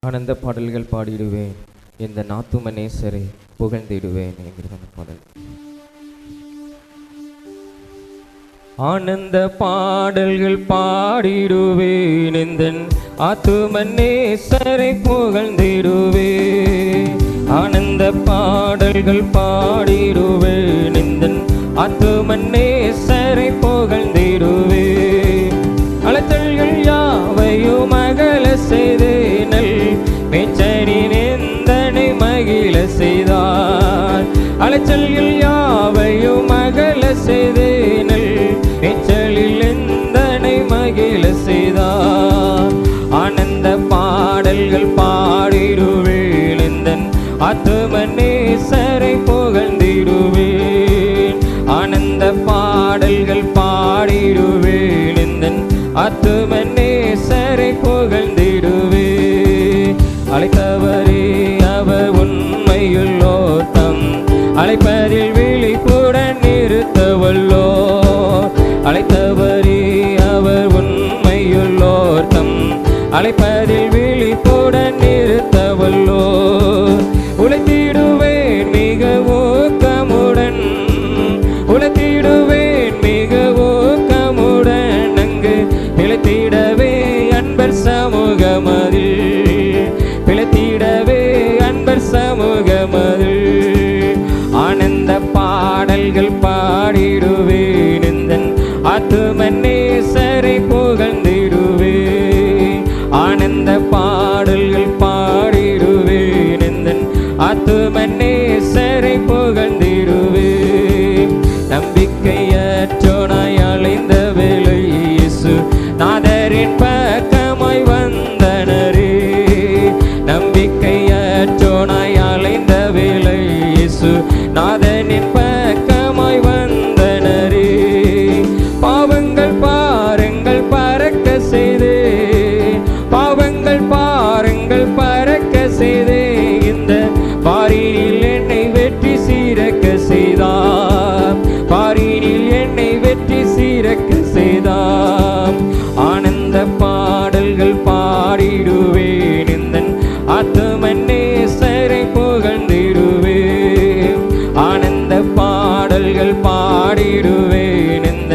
ஆனந்த பாடல்கள் பாடிடுவேன், இந்த நாத்துமனேசரை புகழ்ந்திடுவேன் என்கிற பாடல். ஆனந்த பாடல்கள் பாடிடுவேன், இந்த ஆத்துமனேசரை புகழ்ந்திடுவேன். ஆனந்த பாடல்கள் பாடிடுவேன், இந்த ஆத்துமனேசரை புகழ்ந்திடுவேன். அலத்தல்கள் யாவையும் அகல செய்தேனல் மேச்சரின் எந்தனை மகிழ செய்தார். அலைச்சல்கள் யாவையும் அகல செய்தேனல் மேச்சலில் எந்தனை மகிழ செய்தார். ஆனந்த பாடல்கள் பாடிடுவேன், இந்த ஆத்துமனேசரை புகழ்ந்திடுவேன். ஆனந்த பாடல்கள் பாடிடுவேன், இந்த ஆத்துமனேசரை புகழ்ந்திடுவேன். அழைத்தவரே அவர் உண்மையுள்ளோர், தம் அழைப்பதில் விழிப்புடன் நிறுத்தவல்லோ. அழைத்தவரே அவர் உண்மையுள்ளோர், தம் அழைப்பதில் விழிப்புடன் நிறுத்தவல்லோ. உழைத்திடுவேன் மிக ஊக்கமுடன், உழைத்திடுவேன் மிக ஊக்கமுடன், அங்கு பிழைத்திடவே அன்பர் சமூகமதில், பிழைத்திடவே அன்பர் சமூகமதில். ஆனந்த பாடல்கள் பாடிடுவேன், இந்த ஆத்துமனேசரை புகழ்ந்திடுவேன். ஆனந்த பாடல்கள் பாடிடுவேன், இந்த ஆத்துமனேசரை புகழ்ந்திடுவேன். நம்பிக்கையற்றோனாய் அலைந்த வேளை இயேசு நாதரின் பக்கமாய் வந்தனரே. நம்பிக்கையற்றோனாய் அலைந்த வேளை இயேசு நாதனின் பக்கமாய் வந்தனரே. பாவங்கள் பாருங்கள் பறக்க செய்தே, பாவங்கள் பாருங்கள் பறக்க செய்தே, இந்த பாரினில் என்னை வெற்றி சீரக்க செய்தார். பாரினில் என்னை வெற்றி சீரக்க செய்தார். ஆனந்த பாடல்கள் பாடிடுவேன், இந்த ஆத்துமனேசரை புகழ்ந்திடுவேன். ஆனந்த பாடல்கள் பாடிடுவேன், இந்த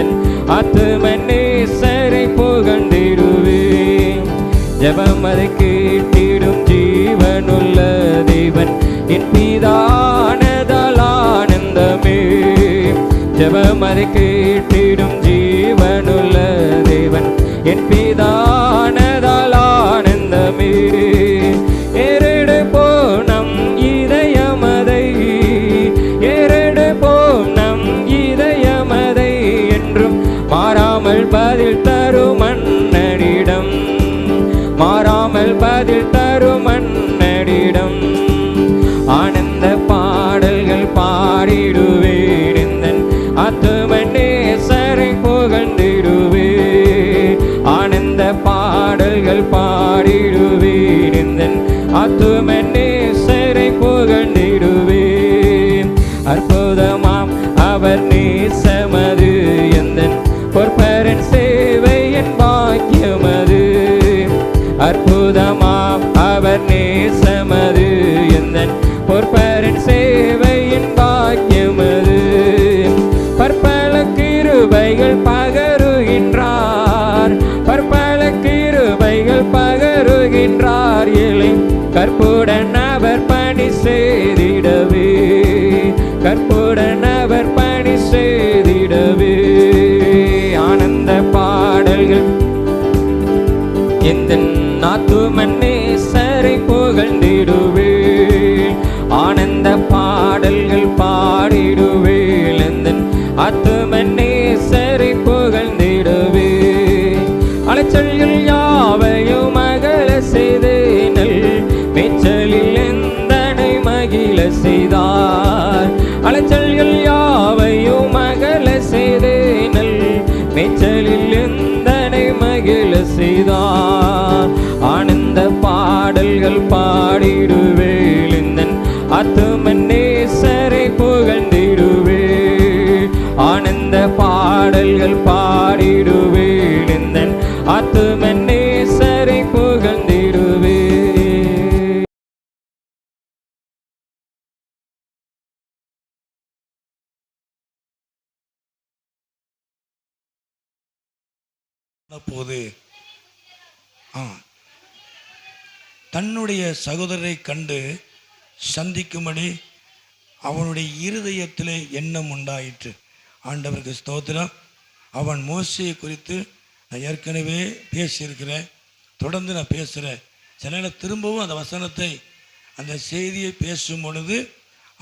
ஆத்துமனேசரை புகழ்ந்திடுவேன். ஜெபம் அதை கேட்டிடும் ஜீவனுள்ள தேவன் என் பிதானதால் ஆனந்தமே. ஜெபம் அதை கேட்டிடும் ஜீவனுள்ள தேவன் என் பிதானதால் ஆனந்தமே. ஏறெடுப்போம் நம் இதயமதை, ஏறெடுப்போம் நம் இதயமதை, என்றும் மாறாமல் பதில் தரும் மன்னனிடம், மாறாமல் பதில் தரும் மன்னனிடம். ஆனந்த பாடல்கள் பாடிடுவேன், இந்த ஆத்துமனேசரை புகழ்ந்திடுவேன். ஆனந்த பாடல்கள் பாடிடுவேன், இந்த ஆத்துமனேசரை புகழ்ந்திடுவேன். அற்புதமாம் அவர் நேசமது, எந்த பொற்பரன் சேவை என் பாக்கியமது. அற்புதமாம் அவர் நேசமது, எந்த பொற்பரன் சேவை என் பாக்கியமது. பற்பல கிருபைகள் பகருகின்றார், பற்பல கிருபைகள் பகருகின்றார். ஏழை கற்புடன் அவர் பணி செய்திடவே, கற்புடன் அவர் பணி செய்திடவே. ஆனந்த பாடல்கள் இந்த ஆத்துமனேசரை புகழ்ந்திடுவேன். ஆனந்த பாடல்கள் பாடிடுவேன், இந்த ஆத்துமனேசரை புகழ்ந்திடுவேன். அலைச்சல்கள் யாவையும் அகல செய்தேனல் மேச்சலில் எந்தனை மகிழ செய்தார். அலைச்சல்கள் யாவையும் அகல செய்தேனல் மேச்சலில் எந்தனை மகிழ செய்தார். ஆனந்த பாடல்கள் பாடிடுவேன், இந்த ஆத்துமனேசரை புகழ்ந்திடுவேன். ஆனந்த பாடல்கள் பாடிடுவேன், இந்த ஆத்துமனேசரை புகழ்ந்திடுவேன். போது தன்னுடைய சகோதரரை கண்டு சந்திக்கும்படி அவனுடைய இருதயத்திலே எண்ணம் உண்டாயிற்று. ஆண்டவருக்கு ஸ்தோத்திரம். அவன் மோசையை குறித்து நான் ஏற்கனவே பேசியிருக்கிறேன், தொடர்ந்து நான் பேசுகிறேன். சில நேரம் திரும்பவும் அந்த வசனத்தை, அந்த செய்தியை பேசும் பொழுது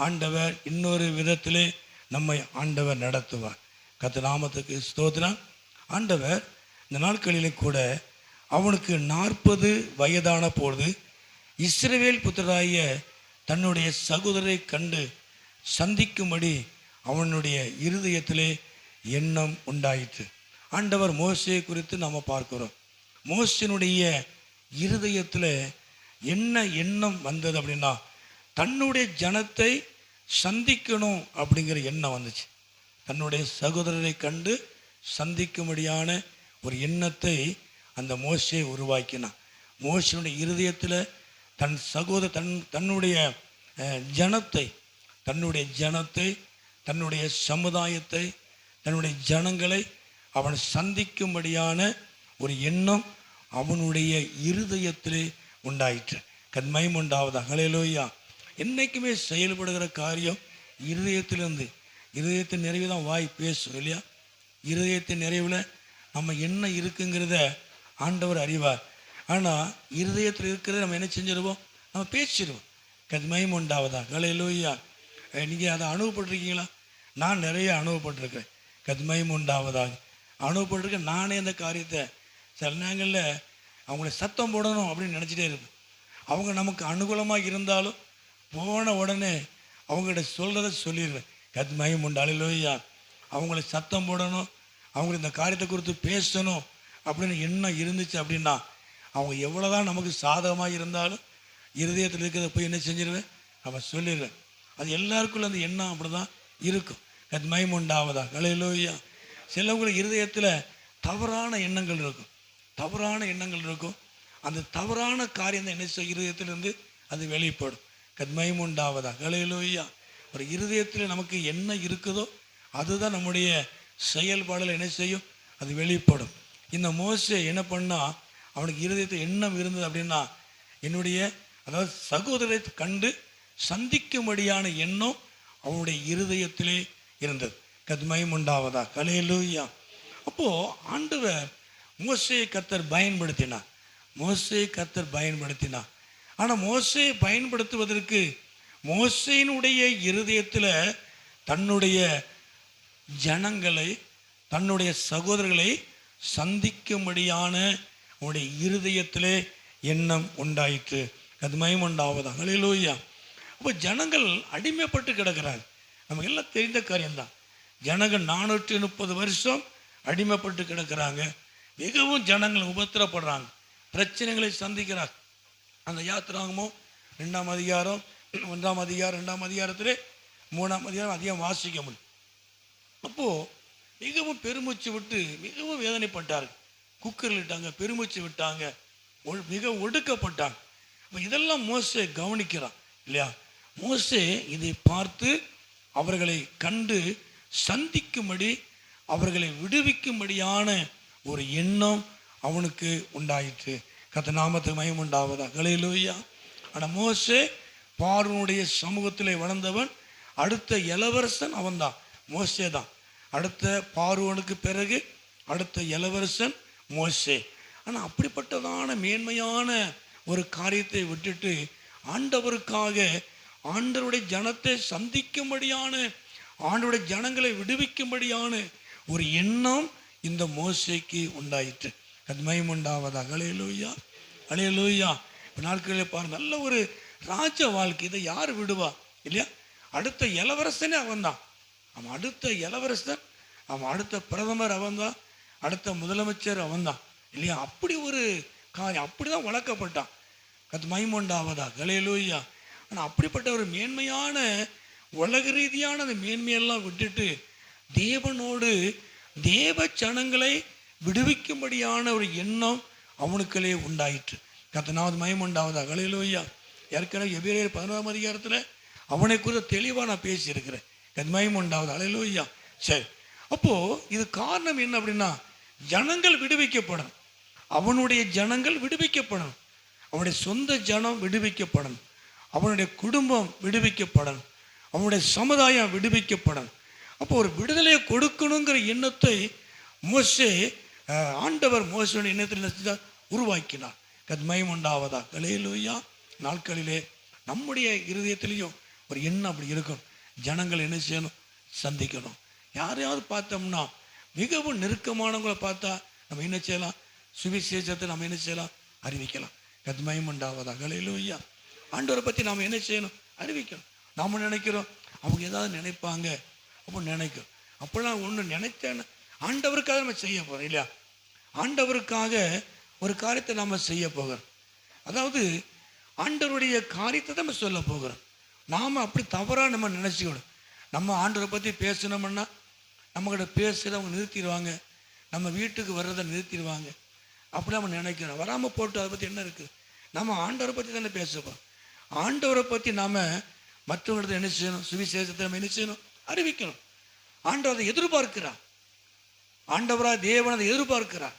ஆண்டவர் இன்னொரு விதத்திலே நம்மை ஆண்டவர் நடத்துவார். கர்த்தர் நாமத்துக்கு ஸ்தோத்திரம். ஆண்டவர் இந்த நாட்களிலே கூட அவனுக்கு 40 வயதான பொழுது இஸ்ரவேல் புத்திரராகிய தன்னுடைய சகோதரரை கண்டு சந்திக்கும்படி அவனுடைய இருதயத்திலே எண்ணம் உண்டாயிற்று. ஆண்டவர் மோசையை குறித்து நாம் பார்க்கிறோம். மோசையினுடைய இருதயத்தில் என்ன எண்ணம் வந்தது அப்படின்னா, தன்னுடைய ஜனத்தை சந்திக்கணும் அப்படிங்கிற எண்ணம் வந்துச்சு. தன்னுடைய சகோதரரை கண்டு சந்திக்கும்படியான ஒரு எண்ணத்தை அந்த மோசே உருவாக்கினான். மோசையுடைய இருதயத்தில் தன் தன்னுடைய ஜனத்தை தன்னுடைய சமுதாயத்தை, தன்னுடைய ஜனங்களை அவன் சந்திக்கும்படியான ஒரு எண்ணம் அவனுடைய இருதயத்திலே உண்டாயிற்று. கன்மயம் உண்டாவதாக. ஹல்லேலூயா. என்றைக்குமே செயல்படுகிற காரியம் இருதயத்திலிருந்து. இருதயத்தின் நிறைவு தான் வாய் பேசும் இல்லையா? இருதயத்தின் நிறைவில் நம்ம என்ன இருக்குங்கிறத ஆண்டவர் அறிவார். ஆனால் இருதயத்தில் இருக்கிறத நம்ம என்ன செஞ்சிருவோம்? நம்ம பேசிடுவோம். கன்மயம் உண்டாவதாக. ஹல்லேலூயா. நீங்கள் அதை அனுபவப்பட்டிருக்கீங்களா? நான் நிறைய அனுபவப்பட்டிருக்கிறேன். கன்மயம் உண்டாவதாக. அனுபவப்பட்டிருக்கேன். நானே அந்த காரியத்தை சில நேரங்களில் அவங்கள சத்தம் போடணும் அப்படின்னு நினச்சிட்டே இருப்பேன். அவங்க நமக்கு அனுகூலமாக இருந்தாலும் போன உடனே அவங்கள்ட்ட சொல்கிறத சொல்லிடுவேன். கன்மயம் உண்டு. ஹல்லேலூயா. அவங்கள சத்தம் போடணும், அவங்களுக்கு இந்த காரியத்தை குறித்து பேசணும் அப்படின்னு எண்ணம் இருந்துச்சு அப்படின்னா, அவங்க எவ்வளோதான் நமக்கு சாதகமாக இருந்தாலும் இருதயத்தில் இருக்கிறத போய் என்ன செஞ்சிருவேன்? நம்ம சொல்லிடுவேன். அது எல்லாருக்குள்ள அந்த எண்ணம் அப்படி தான் இருக்கும். கன்மயம் உண்டாவதா. ஹல்லேலூயா. சிலவங்களுக்கு இருதயத்தில் தவறான எண்ணங்கள் இருக்கும். அந்த தவறான காரியம் தான் என்ன செய்யும்? இருதயத்திலிருந்து அது வெளிப்படும். கன்மயம் உண்டாவதா. ஹல்லேலூயா. ஒரு இருதயத்தில் நமக்கு என்ன இருக்குதோ அதுதான் நம்முடைய செயல்பாடில் என்ன செய்யும்? அது வெளிப்படும். இந்த மோசே என்ன பண்ணா, அவனுக்கு இருதயத்தில் எண்ணம் இருந்தது அப்படின்னா, அதாவது சகோதரரை கண்டு சந்திக்கும்படியான எண்ணம் அவனுடைய இருதயத்திலே இருந்தது. கன்மயம் உண்டாவதா. ஹல்லேலூயா. அப்போது ஆண்டவர் மோசேயை கர்த்தர் பயன்படுத்தினார். ஆனால் மோசேயை பயன்படுத்துவதற்கு மோசேயினுடைய இருதயத்தில் தன்னுடைய ஜனங்களை, தன்னுடைய சகோதரர்களை சந்திக்கும்படியான அவனுடைய இருதயத்திலே எண்ணம் உண்டாயிற்று. கன்மயம் உண்டாவதா. ஹல்லேலூயா. அப்போ ஜனங்கள் அடிமைப்பட்டு கிடக்கிறாங்க. நமக்கு எல்லாம் தெரிந்த காரியம்தான். ஜனங்கள் 430 வருஷம் அடிமைப்பட்டு கிடக்கிறாங்க. மிகவும் ஜனங்கள் உபத்திரப்படுறாங்க, பிரச்சனைகளை சந்திக்கிறாங்க. அந்த யாத்திராகமோ 2ஆம் அதிகாரம் 1ஆம் அதிகாரம் 2ஆம் அதிகாரத்திலே 3ஆம் அதிகாரம் அதிகம் வாசிக்க முடியும். அப்போது மிகவும் பெருமூச்சு விட்டு மிகவும் வேதனைப்பட்டார்கள். குக்கரிட்டாங்க, பெருமூச்சு விட்டாங்க, மிக ஒடுக்கப்பட்டாங்க. அப்போ இதெல்லாம் மோசே கவனிக்கிறான் இல்லையா? மோசே இதை பார்த்து அவர்களை கண்டு சந்திக்கும்படி, அவர்களை விடுவிக்கும்படியான ஒரு எண்ணம் அவனுக்கு உண்டாயிற்று. கர்த்தர் நாமத்துக்கு மகிமை உண்டாவதா. ஹல்லேலூயா. ஆனால் மோசே பார்வோனுடைய சமூகத்திலே வளர்ந்தவன். அடுத்த இளவரசன் அவன்தான், மோசே தான். அடுத்த பார்வோனுக்கு பிறகு அடுத்த இளவரசன் மோசே. ஆனால் அப்படிப்பட்டதான மேன்மையான ஒரு காரியத்தை விட்டுட்டு ஆண்டவருக்காக, ஆண்டவருடைய ஜனத்தை சந்திக்கும்படியான, ஆண்டவருடைய ஜனங்களை விடுவிக்கும்படியான ஒரு எண்ணம் இந்த மோசேக்கு உண்டாயிற்று. கன்மயம் உண்டாவதாக. ஹல்லேலூயா. ஹல்லேலூயா. இப்போ நாட்களில் பாருங்க, நல்ல ஒரு ராஜ வாழ்க்கை. இதை யார் விடுவா இல்லையா? அடுத்த இளவரசனே அவன்தான். அவன் அடுத்த இளவரசன், அவன் அடுத்த பிரதமர் அவன்தான், அடுத்த முதலமைச்சர் அவன்தான் இல்லையா? அப்படி ஒரு காரியம், அப்படி தான் வளர்க்கப்பட்டான். கன்மயம் உண்டாவதாக. ஹல்லேலூயா. ஆனால் அப்படிப்பட்ட ஒரு மேன்மையான உலக ரீதியான அந்த மேன்மையெல்லாம் விட்டுட்டு தேவனோடு தேவ ஜனங்களை விடுவிக்கும்படியான ஒரு எண்ணம் அவனுக்களே உண்டாயிற்று. கர்த்தருக்கு மகிமை உண்டாவதாக. ஹல்லேலூயா. ஏற்கனவே எபிரேயர் 11ஆம் அதிகாரத்தில் அவனை குறித்து தெளிவாக நான் பேசியிருக்கிறேன். கர்த்தருக்கு மகிமை உண்டாவதாக. ஹல்லேலூயா. சரி, அப்போது இது காரணம் என்ன அப்படின்னா, ஜனங்கள் விடுவிக்கப்படணும். அவனுடைய ஜனங்கள் விடுவிக்கப்படணும். அவனுடைய சொந்த ஜனம் விடுவிக்கப்படணும். அவனுடைய குடும்பம் விடுவிக்கப்படணும். அவனுடைய சமுதாயம் விடுவிக்கப்படணும். அப்போ ஒரு விடுதலையை கொடுக்கணுங்கிற எண்ணத்தை மோசே ஆண்டவர் மோசேயுடைய எண்ணத்தில் உருவாக்கினார். கத்மயம் உண்டாவதா. ஹல்லேலூயா. நாட்களிலே நம்முடைய இருதயத்திலையும் ஒரு எண்ணம் அப்படி இருக்கும். ஜனங்கள் என்ன செய்யணும்? சந்திக்கணும். யாரையாவது பார்த்தோம்னா மிகவும் நெருக்கமானவங்களை பார்த்தா நம்ம என்ன செய்யலாம்? சுவிசேஷத்தை நம்ம என்ன செய்யலாம்? அறிவிக்கலாம். கத்மயம் உண்டாவதா. ஹல்லேலூயா. ஆண்டவரை பற்றி நாம் என்ன செய்யணும்? அறிவிக்கணும். நாம் நினைக்கிறோம் அவங்க ஏதாவது நினைப்பாங்க அப்போ நினைக்கும். அப்போல்லாம் ஒன்று நினைச்சேன்னு ஆண்டவருக்காக நம்ம செய்ய போகிறோம் இல்லையா? ஆண்டவருக்காக ஒரு காரியத்தை நாம் செய்ய போகிறோம். அதாவது ஆண்டவருடைய காரியத்தை தான் நம்ம சொல்ல போகிறோம். நாம் அப்படி தவறாக நம்ம நினச்சிக்கணும். நம்ம ஆண்டவரை பற்றி பேசணும்னா நம்மக்கிட்ட பேசுகிறத அவங்க நிறுத்திடுவாங்க, நம்ம வீட்டுக்கு வர்றதை நிறுத்திடுவாங்க. அப்படி நம்ம நினைக்கிறோம். வராமல் போட்டு அதை பற்றி என்ன இருக்குது? நம்ம ஆண்டவரை பற்றி தானே பேசுவோம். ஆண்டவரை பற்றி நாம் மற்றவங்களுக்கு என்ன செய்யணும்? சுவிசேஷத்தை நம்ம என்ன செய்யணும்? அறிவிக்கணும். ஆண்டவர் அதை எதிர்பார்க்கிறார். ஆண்டவராக தேவன் அதை எதிர்பார்க்கிறார்.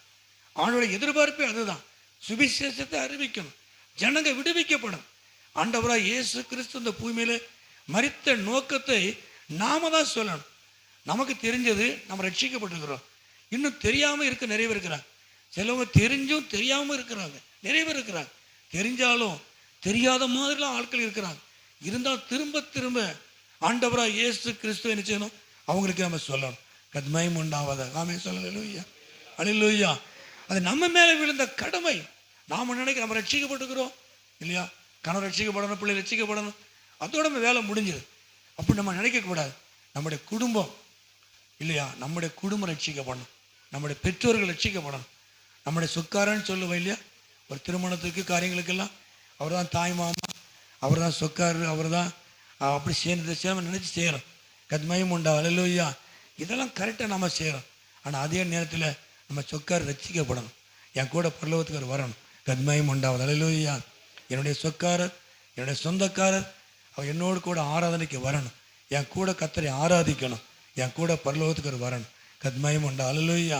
ஆண்டவருடைய எதிர்பார்ப்பே அதுதான். சுவிசேஷத்தை அறிவிக்கணும். ஜனங்க விடுவிக்கப்படும். ஆண்டவராக இயேசு கிறிஸ்து இந்த பூமியில மரித்த நோக்கத்தை நாம தான் சொல்லணும். நமக்கு தெரிஞ்சது நம்ம ரட்சிக்கப்பட்டிருக்கிறோம். இன்னும் தெரியாமல் இருக்க நிறைய பேர் இருக்கிறாங்க. சிலவங்க தெரிஞ்சும் தெரியாமல் இருக்கிறாங்க, நிறைய பேர் இருக்கிறாங்க. தெரிஞ்சாலும் தெரியாத மாதிரிலாம் ஆட்கள் இருக்கிறாங்க. இருந்தால் திரும்ப திரும்ப ஆண்டவராக இயேசு கிறிஸ்துவ என்ன செய்யணும்? அவங்களுக்கு நம்ம சொல்லணும். கத்மயம் உண்டாவதா. ஆமென் சொல்லுங்க. அல்லேலூயா, அல்லேலூயா. அது நம்ம மேலே விழுந்த கடமை. நாம் நினைக்க நம்ம ரட்சிக்கப்பட்டுக்கிறோம் இல்லையா? கணவர் ரட்சிக்கப்படணும், பிள்ளை ரட்சிக்கப்படணும், அதோட நம்ம வேலை முடிஞ்சது. அப்படி நம்ம நினைக்கக்கூடாது. நம்முடைய குடும்பம் இல்லையா? நம்முடைய குடும்பம் ரட்சிக்கப்படணும். நம்முடைய பெற்றோர்கள் ரட்சிக்கப்படணும். நம்முடைய சொக்காரன்னு சொல்லுவோம் இல்லையா? ஒரு திருமணத்துக்கு காரியங்களுக்கெல்லாம் அவர் தான் தாய் மாமா, அவர் தான் சொக்காரர், அவர் தான் அப்படி சேர்ந்து நினச்சி செய்கிறோம். கத்மயம் உண்டா. அல்லேலூயா. இதெல்லாம் கரெக்டாக நம்ம செய்கிறோம். ஆனால் அதே நேரத்தில் நம்ம சொக்கார் ரட்சிக்கப்படணும். என் கூட பரலோகத்துக்கு அவர் வரணும். கத்மயம் உண்டாவது. அல்லேலூயா. என்னுடைய சொக்காரர், என்னுடைய சொந்தக்காரர் அவர் என்னோடு கூட ஆராதனைக்கு வரணும். என் கூட கர்த்தரை ஆராதிக்கணும். என் கூட பரலோகத்துக்கு அவர் வரணும். கத்மயம் உண்டா. அல்லேலூயா.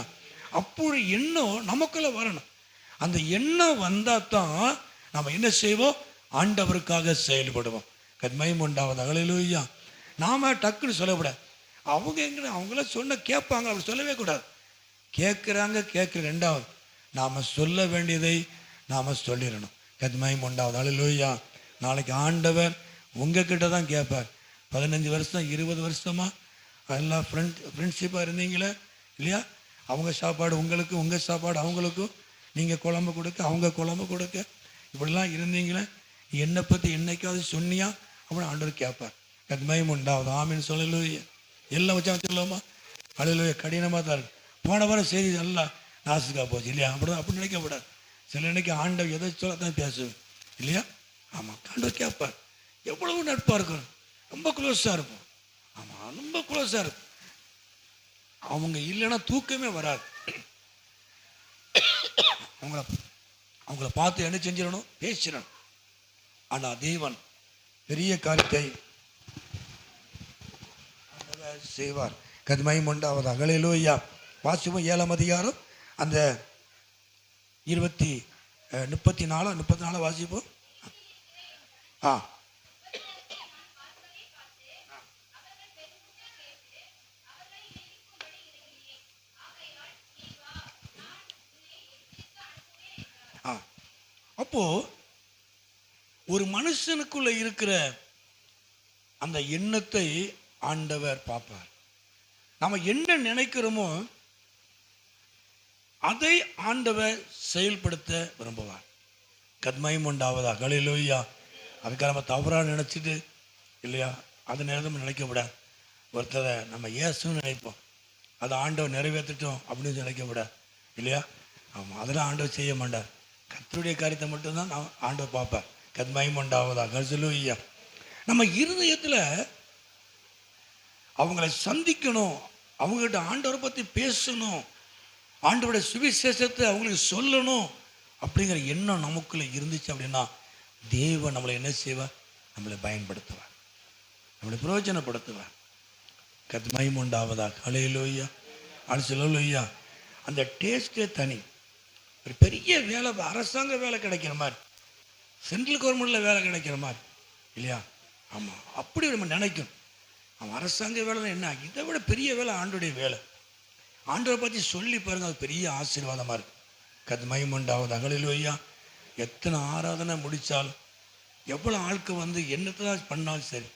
அப்படி எண்ணம் நமக்குள்ளே வரணும். அந்த எண்ணம் வந்தால் தான் நம்ம என்ன செய்வோம்? ஆண்டவருக்காக செயல்படுவோம். கத்மயம் உண்டாவது. அல்லேலூயா. நாம டக்குன்னு சொல்லக்கூடாது. அவங்க எங்கே அவங்களாம் சொன்ன கேட்பாங்க, அப்படி சொல்லவே கூடாது. கேட்குறாங்க கேட்குற ரெண்டாவது நாம் சொல்ல வேண்டியதை நாம் சொல்லிடணும். கத்மயம் உண்டாவது. அல்லேலூயா. நாளைக்கு ஆண்டவர் உங்ககிட்ட தான் கேட்பார். 15 வருஷம் 20 வருஷமா எல்லாம் ஃப்ரெண்ட்ஷிப்பாக இருந்தீங்களே இல்லையா? அவங்க சாப்பாடு உங்களுக்கு, உங்கள் சாப்பாடு அவங்களுக்கும், நீங்கள் குழம்பு கொடுக்க அவங்க குழம்பு கொடுக்க, இப்படிலாம் இருந்தீங்களே, என்னை பற்றி என்னைக்காவது சொன்னியா அப்படின்னு ஆண்டவர் கேட்பார். கத்மயம் உண்டாவது. ஆமீன் சொல்லலூயா. எல்லாம் வச்சா வச்சுக்கலாமா? அல்லேலூயா. கடினமாக தான் இருக்கு. போன வாரம் சரி நல்லா நாசுக்காக போச்சு இல்லையா? அப்படிதான் அப்படி நினைக்கப்படாது. சில இன்னைக்கு ஆண்டவர் எதை சொல்லத்தான் பேசுவேன் இல்லையா? ஆமாம், ஆண்டவர் கேட்பார். எவ்வளவு நட்பாக இருக்கணும், ரொம்ப க்ளோஸாக இருப்போம். ஆமாம், ரொம்ப க்ளோஸாக இருக்கும். அவங்க இல்லைன்னா தூக்கமே வராது. அவங்கள பார்த்து என்ன செஞ்சிடணும்? பேசிடணும். ஆனால் தேவன் பெரிய காரியத்தை செய்வார். கத்மயம் உண்டாவது. அல்லேலூயா. வாசிப்போம் 7ஆம் அதிகாரம் அந்த 34 வாசிப்போம். அப்போ ஒரு மனுஷனுக்குள்ள இருக்கிற அந்த எண்ணத்தை ஆண்டவர் பார்ப்பார். நம்ம என்ன நினைக்கிறோமோ அதை ஆண்டவர் செயல்படுத்த விரும்புவார். கத்மயம் உண்டாவதா. அல்லேலூயா. அதுக்காக நம்ம தவறாக நினச்சிட்டு இல்லையா? அது நேரம் நினைக்கக்கூடாது. ஒருத்தரை நம்ம ஏசுன்னு நினைப்போம், அதை ஆண்டவர் நிறைவேற்றட்டும் அப்படின்னு நினைக்கக்கூடாது இல்லையா? ஆமாம், அதெல்லாம் ஆண்டவர் செய்ய மாட்டார். கர்த்தருடைய காரியத்தை மட்டும்தான் நான் ஆண்டவர் பார்ப்பார். கத்மயம் உண்டாவதா. அல்லேலூயா. நம்ம இருதயத்தில் அவங்கள சந்திக்கணும், அவங்ககிட்ட ஆண்டவரை பற்றி பேசணும், ஆண்டவருடைய சுவிசேஷத்தை அவங்களுக்கு சொல்லணும் அப்படிங்கிற எண்ணம் நமக்குள்ள இருந்துச்சு அப்படின்னா தேவன் நம்மளை என்ன செய்வார்? நம்மளை பயன்படுத்துவார், நம்மளை பிரயோஜனப்படுத்துவார். கத்மயம் உண்டாவதா. அல்லேலூயா. அல்லேலூயா. அந்த டேஸ்ட்டே தனி. ஒரு பெரிய வேலை, அரசாங்க வேலை கிடைக்கிற மாதிரி, சென்ட்ரல் கவர்மெண்ட்டில் வேலை கிடைக்கிற மாதிரி இல்லையா? ஆமாம், அப்படி நம்ம நினைக்கணும். அவன் அரசாங்க வேலை என்ன, இதை விட பெரிய வேலை ஆண்டோடைய வேலை. ஆண்டவரை பற்றி சொல்லி பாருங்கள், அது பெரிய ஆசீர்வாதமாக இருக்குது. கத்மயமுண்டாவது அகலிலோய்யா. எத்தனை ஆராதனை முடித்தாலும், எவ்வளோ ஆட்கு வந்து என்னத்தான் பண்ணாலும் சரி,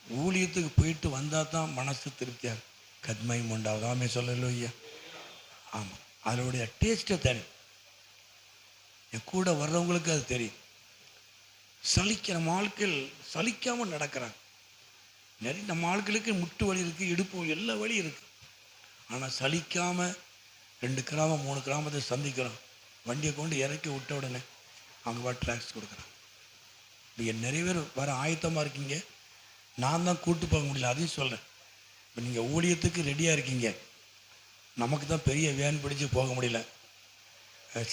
ஊழியத்துக்கு போயிட்டு வந்தால் தான் மனசு திருப்தியாக. கத்மயமுண்டாவது ஆமே சொல்லலோய்யா. ஆமாம், அதனுடைய டேஸ்ட்டை தனி. என் கூட வர்றவங்களுக்கு அது தெரியும். நம்ம ஆட்கள் சலிக்காமல் நடக்கிறாங்க. நிறைய நம்ம ஆட்களுக்கு முட்டு வலி இருக்குது, இடுப்பு எல்லா வழியும் இருக்குது. ஆனால் சலிக்காமல் 2 கிராமம் 3 கிராமத்தை சந்திக்கிறோம். வண்டியை கொண்டு இறக்கி விட்ட உடனே அவங்க ட்ராக்ஸ் கொடுக்குறாங்க. இப்போ நிறைய பேர் வர ஆயத்தமாக இருக்கீங்க, நான் தான் கூட்டு போக முடியல, அதையும் சொல்கிறேன். இப்போ நீங்கள் ஊழியத்துக்கு ரெடியாக இருக்கீங்க, நமக்கு தான் பெரிய வேன் பிடிச்சி போக முடியல.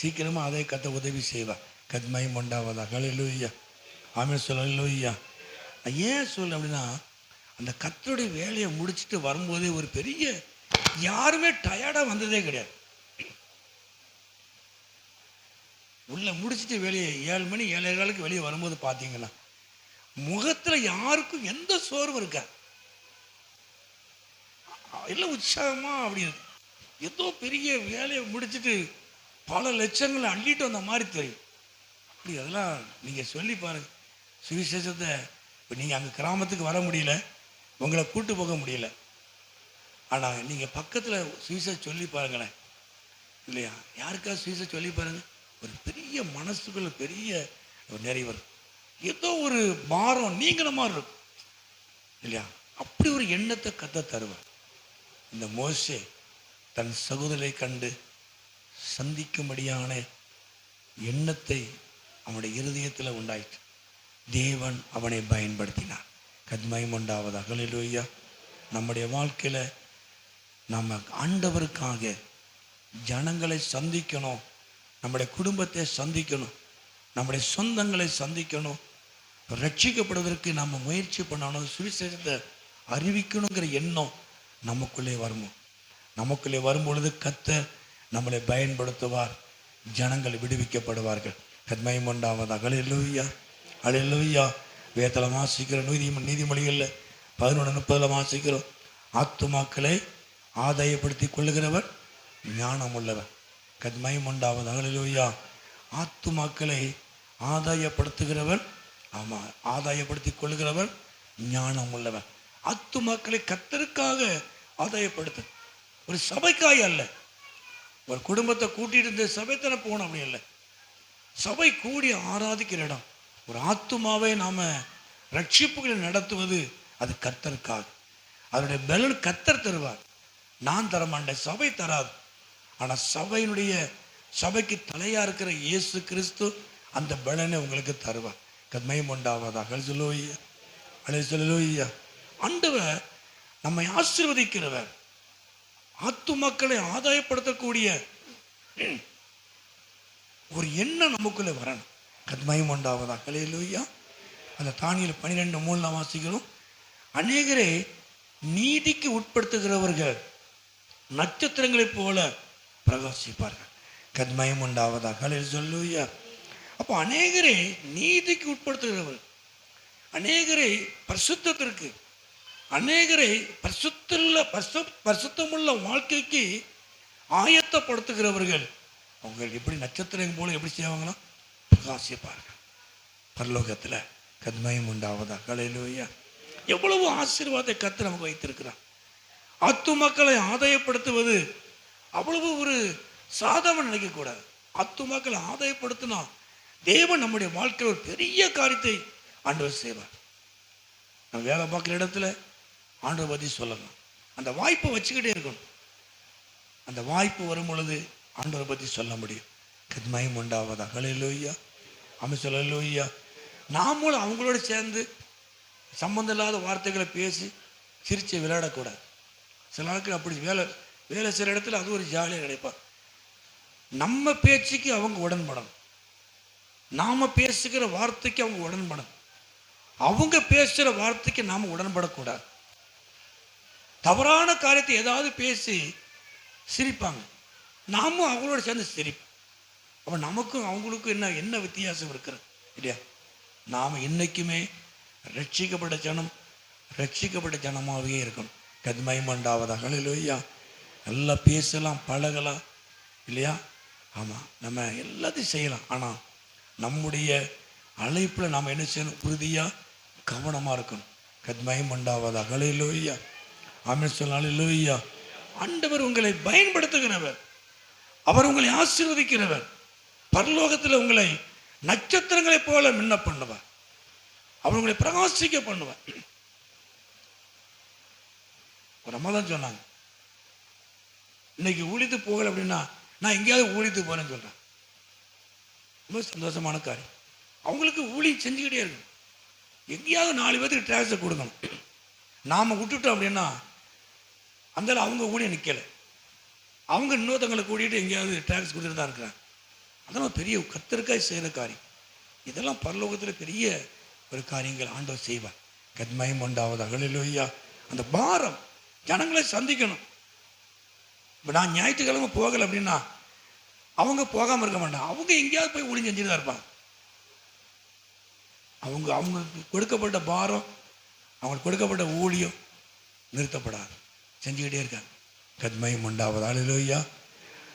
சீக்கிரமாக அதை கத்த உதவி செய்வா. கத்மயம் உண்டாவதா. ஹல்லேலூயா. ஆமென் சொல்லலூயா. நான் ஏன் சொல்ல அப்படின்னா, அந்த கத்தருடைய வேலையை முடிச்சுட்டு வரும்போதே ஒரு பெரிய, யாருமே டயர்டாக வந்ததே கிடையாது. உள்ள முடிச்சுட்டு வெளியே 7 மணி 7:15 வெளியே வரும்போது பார்த்தீங்கன்னா முகத்தில் யாருக்கும் எந்த சோர்வும் இருக்கா, எல்லாம் உற்சாகமாக அப்படி இருக்கு. ஏதோ பெரிய வேலையை முடிச்சுட்டு பல லட்சங்களை அள்ளிட்டு வந்த மாதிரி தெரியும். அப்படி அதெல்லாம் நீங்கள் சொல்லி பாருங்கள். சுவிசேஷத்தை இப்போ நீங்கள் அங்கே கிராமத்துக்கு வர முடியல, உங்களை கூட்டு போக முடியல, ஆனால் நீங்கள் பக்கத்தில் சுவிசேஷம் சொல்லி பாருங்களேன் இல்லையா? யாருக்காவது சுவிசேஷம் சொல்லி பாருங்கள், ஒரு பெரிய மனசுக்குள்ள பெரிய ஒரு நிறைவு, ஏதோ ஒரு பாரம் நீங்கிற மாதிரி இருக்கும் இல்லையா? அப்படி ஒரு எண்ணத்தை கத்த தருவார். இந்த மோசே தன் சகோதரரை கண்டு சந்திக்கும்படியான எண்ணத்தை அவனுடைய இருதயத்தில் உண்டாயிற்று. தேவன் அவனை பயன்படுத்தினார். கத்மயம் உண்டாவதாக. ஹல்லேலூயா. நம்முடைய வாழ்க்கையில் நம்ம ஆண்டவருக்காக ஜனங்களை சந்திக்கணும், நம்முடைய குடும்பத்தை சந்திக்கணும், நம்முடைய சொந்தங்களை சந்திக்கணும், ரட்சிக்கப்படுவதற்கு நம்ம முயற்சி பண்ணணும், சுவிசேஷத்தை அறிவிக்கணுங்கிற எண்ணம் நமக்குள்ளே வரணும். நமக்குள்ளே வரும்பொழுது கர்த்தர் நம்மளை பயன்படுத்துவார், ஜனங்கள் விடுவிக்கப்படுவார்கள். கத்மயம் உண்டாவதாக. ஹல்லேலூயா. ஹல்லேலூயா. வேதத்தில் வாசிக்கிற நீதிமொழிகளில் 11:30 வாசிக்கிறோம், ஆத்துமாக்களை ஆதாயப்படுத்தி கொள்ளுகிறவர் ஞானம் உள்ளவர். கத்மயம் உண்டாவதாக. ஹல்லேலூயா. ஆத்துமாக்களை ஆதாயப்படுத்துகிறவர், ஆமாம், ஆதாயப்படுத்தி கொள்ளுகிறவர் ஞானம் உள்ளவர். ஆத்துமாக்களை கர்த்தருக்காக ஆதாயப்படுத்து, ஒரு சபைக்காய் அல்ல. ஒரு குடும்பத்தை கூட்டிட்டு இருந்த சபைத்தனை போகணும் அப்படி இல்லை. சபை கூடி ஆராதிக்கிற இடம். ஒரு ஆத்துமாவை நாம் ரட்சிப்புகளை நடத்துவது அது கர்த்தருக்காக. அதனுடைய பலன் கர்த்தர் தருவார், நான் தரமாட்டேன், சபை தராது. ஆனால் சபைக்கு தலையாக இருக்கிற இயேசு கிறிஸ்து அந்த பலனை உங்களுக்கு தருவார். கத்மயம் உண்டாவதாக. ஹல்லேலூயா. ஹல்லேலூயா. ஆண்டவர் நம்மை ஆசீர்வதிக்கிறவர். ஆத்துமக்களை ஆதாயப்படுத்தக்கூடிய ஒரு எண்ணம் நமக்குள்ளே வரணும். கத்மயம் உண்டாவதாக. ஹல்லேலூயா. அந்த தானியேல் 12:3 வாசிக்கிறோம், அநேகரை நீதிக்கு உட்படுத்துகிறவர்கள் நட்சத்திரங்களைப் போல பிரகாசிப்பார்கள். கத்மயம் உண்டாவதாக. ஹல்லேலூயா. அப்போ அநேகரை நீதிக்கு உட்படுத்துகிறவர்கள், அநேகரை பரிசுத்தத்திற்கு, அநேகரை பரிசுத்தமுள்ள வாழ்க்கைக்கு ஆயத்தப்படுத்துகிறவர்கள் அவங்க எப்படி நட்சத்திரம் போல எப்படி செய்வாங்களோ பிரகாசிப்பார்கள் பரலோகத்தில். கத்மயம் உண்டாவதா. ஹல்லேலூயா. எவ்வளவு ஆசீர்வாதத்தை கர்த்தர் நமக்கு வைத்திருக்கிறார். ஆத்துமக்களை ஆதாயப்படுத்துவது அவ்வளவு ஒரு சாதாரண நினைக்கக்கூடாது. ஆத்துமக்களை ஆதாயப்படுத்தினா தேவன் நம்முடைய வாழ்க்கையில் ஒரு பெரிய காரியத்தை ஆண்டவர் செய்வார். நம்ம வேலை பார்க்குற இடத்துல ஆண்டவர் பற்றி சொல்லலாம், அந்த வாய்ப்பை வச்சுக்கிட்டே இருக்கணும். அந்த வாய்ப்பு வரும் பொழுது ஆண்டவரை பற்றி சொல்ல முடியும். கத்மயம் உண்டாவதா. ஹல்லேலூயா. ஆமென் சொல்லலூயா. நாமளும் அவங்களோட சேர்ந்து சம்பந்தம் இல்லாத வார்த்தைகளை பேசி சிரித்து விளையாடக்கூடாது. சில நாட்கள் அப்படி வேலை செய்கிற இடத்துல அது ஒரு ஜாலியாக கிடைப்பார். நம்ம பேச்சுக்கு அவங்க உடன்படணும், நாம் பேசுகிற வார்த்தைக்கு அவங்க உடன்படணும், அவங்க பேசுகிற வார்த்தைக்கு நாம் உடன்படக்கூடாது. தவறான காரியத்தை ஏதாவது பேசி சிரிப்பாங்க. நாமும் அவங்களோட சேர்ந்து சிரிப்போம். அப்போ நமக்கும் அவங்களுக்கும் என்ன வித்தியாசம் இருக்கிறது இல்லையா? நாம் என்றைக்குமே ரட்சிக்கப்பட்ட ஜனமாகவே இருக்கணும். கத்மயம் உண்டாவதாக. ஹல்லேலூயா. நல்லா பேசலாம், பழகலாம் இல்லையா? ஆமாம், நம்ம எல்லாத்தையும் செய்யலாம். ஆனால் நம்முடைய அழைப்பில் நாம் என்ன செய்யணும்? உறுதியாக கவனமாக இருக்கணும். கத்மயம் உண்டாவதாக. ஹல்லேலூயா. ஆமென் சொல்ல. ஹல்லேலூயா. ஆண்டவர் உங்களை பயன்படுத்துகிறவர், அவர் உங்களை ஆசீர்வதிக்கிறவர், பரலோகத்தில் உங்களை நட்சத்திரங்களைப் போல மின்ன பண்ணுவார், அவர் உங்களை பிரகாசிக்க பண்ணுவார். ஒரு அம்மா தான் சொன்னாங்க, இன்னைக்கு ஊழித்து போகல அப்படின்னா நான் எங்கேயாவது ஊழித்து போறேன்னு சொல்றேன். ரொம்ப சந்தோஷமான காரியம். அவங்களுக்கு ஊழி செஞ்சுக்கிட்டே இருக்கணும். எங்கேயாவது 4 பேருக்கு டிராக்ஸை கொடுக்கணும். நாம் விட்டுட்டோம் அப்படின்னா அந்த அவங்க ஊழிய நிற்கலை, அவங்க இன்னொருத்தங்களை கூட்டிகிட்டு எங்கேயாவது டிராக்ஸ் கொடுத்துட்டு தான் இருக்கிறாங்க. அதெல்லாம் பெரிய கர்த்தருக்காய் செய்கிற காரியம். இதெல்லாம் பரலோகத்தில் பெரிய ஒரு காரியங்கள் ஆண்டவர் செய்வார். கத்மயம் உண்டாவதாக. ஹல்லேலூயா. அந்த பாரம் ஜனங்களை சந்திக்கணும். இப்போ நான் ஞாயிற்றுக்கிழமை போகலை அப்படின்னா அவங்க போகாமல் இருக்க மாட்டாங்க. அவங்க எங்கேயாவது போய் ஊழியம் செஞ்சுட்டு தான் இருப்பாங்க. அவங்க கொடுக்கப்பட்ட பாரம், அவங்களுக்கு கொடுக்கப்பட்ட ஊழியம் நிறுத்தப்படாது, செஞ்சுக்கிட்டே இருக்காங்க. கத்மயம் உண்டாவதாக. ஹல்லேலூயா.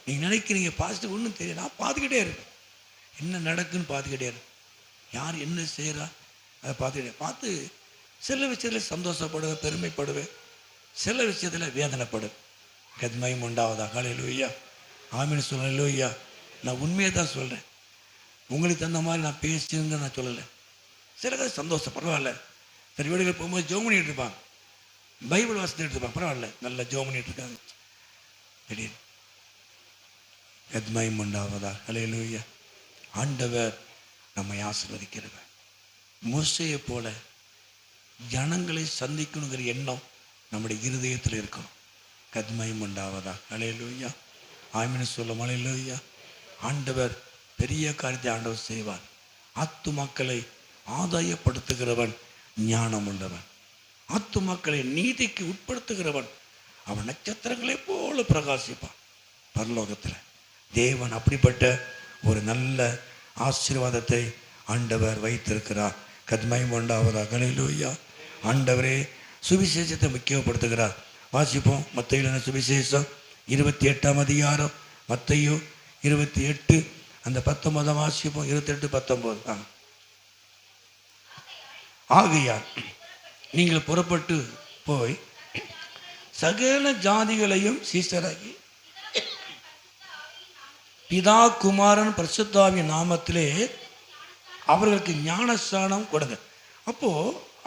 நீங்கள் நினைக்கிறீங்க பாசிட்டிவ் ஒன்றும் தெரியும், நான் பார்த்துக்கிட்டே இருக்கேன். என்ன நடக்குன்னு பார்த்துக்கிட்டே இருக்கேன். யார் என்ன செய்கிறா அதை பார்த்து சில விஷயத்தில் சந்தோஷப்படுவேன், பெருமைப்படுவேன், சில விஷயத்தில் வேதனைப்படுவேன். கத்மயம் உண்டாவதாக. ஹல்லேலூயா. ஆமென் சொல்ல. ஹல்லேலூயா. நான் உண்மையை தான் சொல்கிறேன். உங்களுக்கு தகுந்த மாதிரி நான் பேசியிருந்தேன் நான் சொல்லலை. சில கதை சந்தோஷம், பரவாயில்ல. சரி, வீடுகள் போகும்போது ஜோம் பண்ணிட்டு இருப்பாங்க, பைபிள் வாசத்தை எடுத்துப்பாங்க, பரவாயில்ல, நல்லா ஜோம் பண்ணிட்டு இருக்காங்க. திடீர்னு கத்மயம் உண்டாவதாக. ஹல்லேலூயா. ஆண்டவர் நம்மை ஆசீர்வதிக்கிறவர். மோசேயை போல ஜனங்களை சந்திக்கணுங்கிற எண்ணம் நம்முடைய இருதயத்தில் இருக்கணும். கத்மயம் உண்டாவதாக. ஹல்லேலூயா. ஆமென் சொல்ல. ஹல்லேலூயா. ஆண்டவர் பெரிய காரியத்தை ஆண்டவர் செய்வார். ஆத்துமாக்களை ஆதாயப்படுத்துகிறவன் ஞானம் உள்ளவன், ஆத்துமாக்களை நீதிக்கு உட்படுத்துகிறவன் அவன் நட்சத்திரங்களைப் போல பிரகாசிப்பான் பரலோகத்தில். தேவன் அப்படிப்பட்ட ஒரு நல்ல ஆசீர்வாதத்தை ஆண்டவர் வைத்திருக்கிறார். கத்மயம் உண்டாவதாக. ஹல்லேலூயா. ஆண்டவரே சுவிசேஷத்தை முக்கியப்படுத்துகிறார். வாசிப்போம். மத்தேயு சுவிசேஷம் 28ஆம் அதிகாரம், மத்தேயு 28 அந்த 19 வாசிப்போம். 28-19. ஆகையால் நீங்கள் புறப்பட்டு போய் சகல ஜாதிகளையும் சீஷராகி பிதா குமாரன் பரிசுத்தாவின் நாமத்திலே அவர்களுக்கு ஞானஸ்நானம் கொடுங்க. அப்போ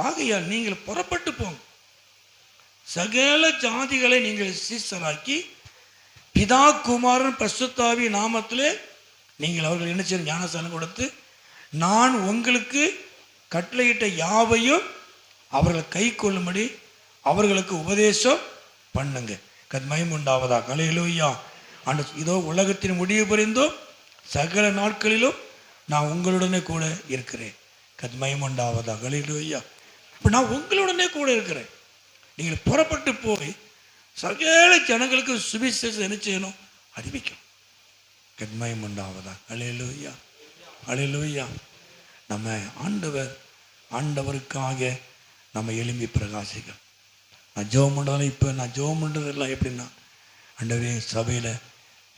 ஆகையால் நீங்கள் புறப்பட்டு போங்க, சகல ஜாதிகளை நீங்கள் சீஷராக்கி பிதா குமாரன் பரிசுத்தாவின் நாமத்திலே நீங்கள் அவர்கள் என்ன செய்ய ஞானஸ்நானம் கொடுத்து நான் உங்களுக்கு கட்டளையிட்ட யாவையும் அவர்களை கை கொள்ளும்படி அவர்களுக்கு உபதேசம் பண்ணுங்க. கத்மயம் உண்டாவதாக. ஹல்லேலூயா. இதோ உலகத்தின் முடிவு புரிந்தும் சகல நாட்களிலும் நான் உங்களுடனே கூட இருக்கிறேன். கத்மயம் உண்டாவதாக. ஹல்லேலூயா. இப்போ நான் உங்களுடனே கூட இருக்கிறேன். நீங்கள் புறப்பட்டு போய் சகல ஜனங்களுக்கு சுவிசேஷம் என்ன செய்யணும்? அறிவிக்கும். கத்மயம் உண்டாவதாக. ஹல்லேலூயா. ஹல்லேலூயா. நம்ம ஆண்டவருக்காக நம்ம எழும்பி பிரகாசிக்கணும். நான் ஜெபம் பண்ணுறதால இப்போ நான் ஜெபம் பண்ணுறதெல்லாம் எப்படின்னா, ஆண்டவரே சபையில்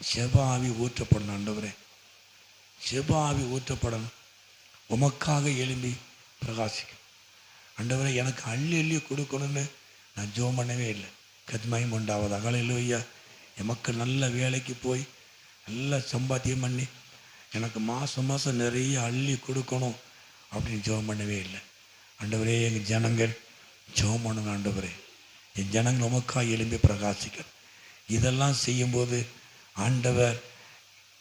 செப ஆவி ஊற்றப்படணும். ஆண்டவரே செப ஆவி ஊற்றப்படணும். உமக்காக எழும்பி பிரகாசிக்கும். ஆண்டவரே எனக்கு அள்ளி கொடுக்கணும்னு நான் ஜெபம் பண்ணவே இல்லை. கத்மயம் உண்டாவதாக. ஹல்லேலூயா. எமக்கு நல்ல வேலைக்கு போய் நல்ல சம்பாத்தியம் பண்ணி எனக்கு மாதம் நிறைய அள்ளி கொடுக்கணும் அப்படின்னு ஜெபம் பண்ணவே இல்லை. ஆண்டவரே எங்கள் ஜனங்கள் ஜெபம் பண்ணணும். ஆண்டவரே என் ஜனங்கள் உமக்காக எழும்பி பிரகாசிக்கணும். இதெல்லாம் செய்யும்போது ஆண்டவர்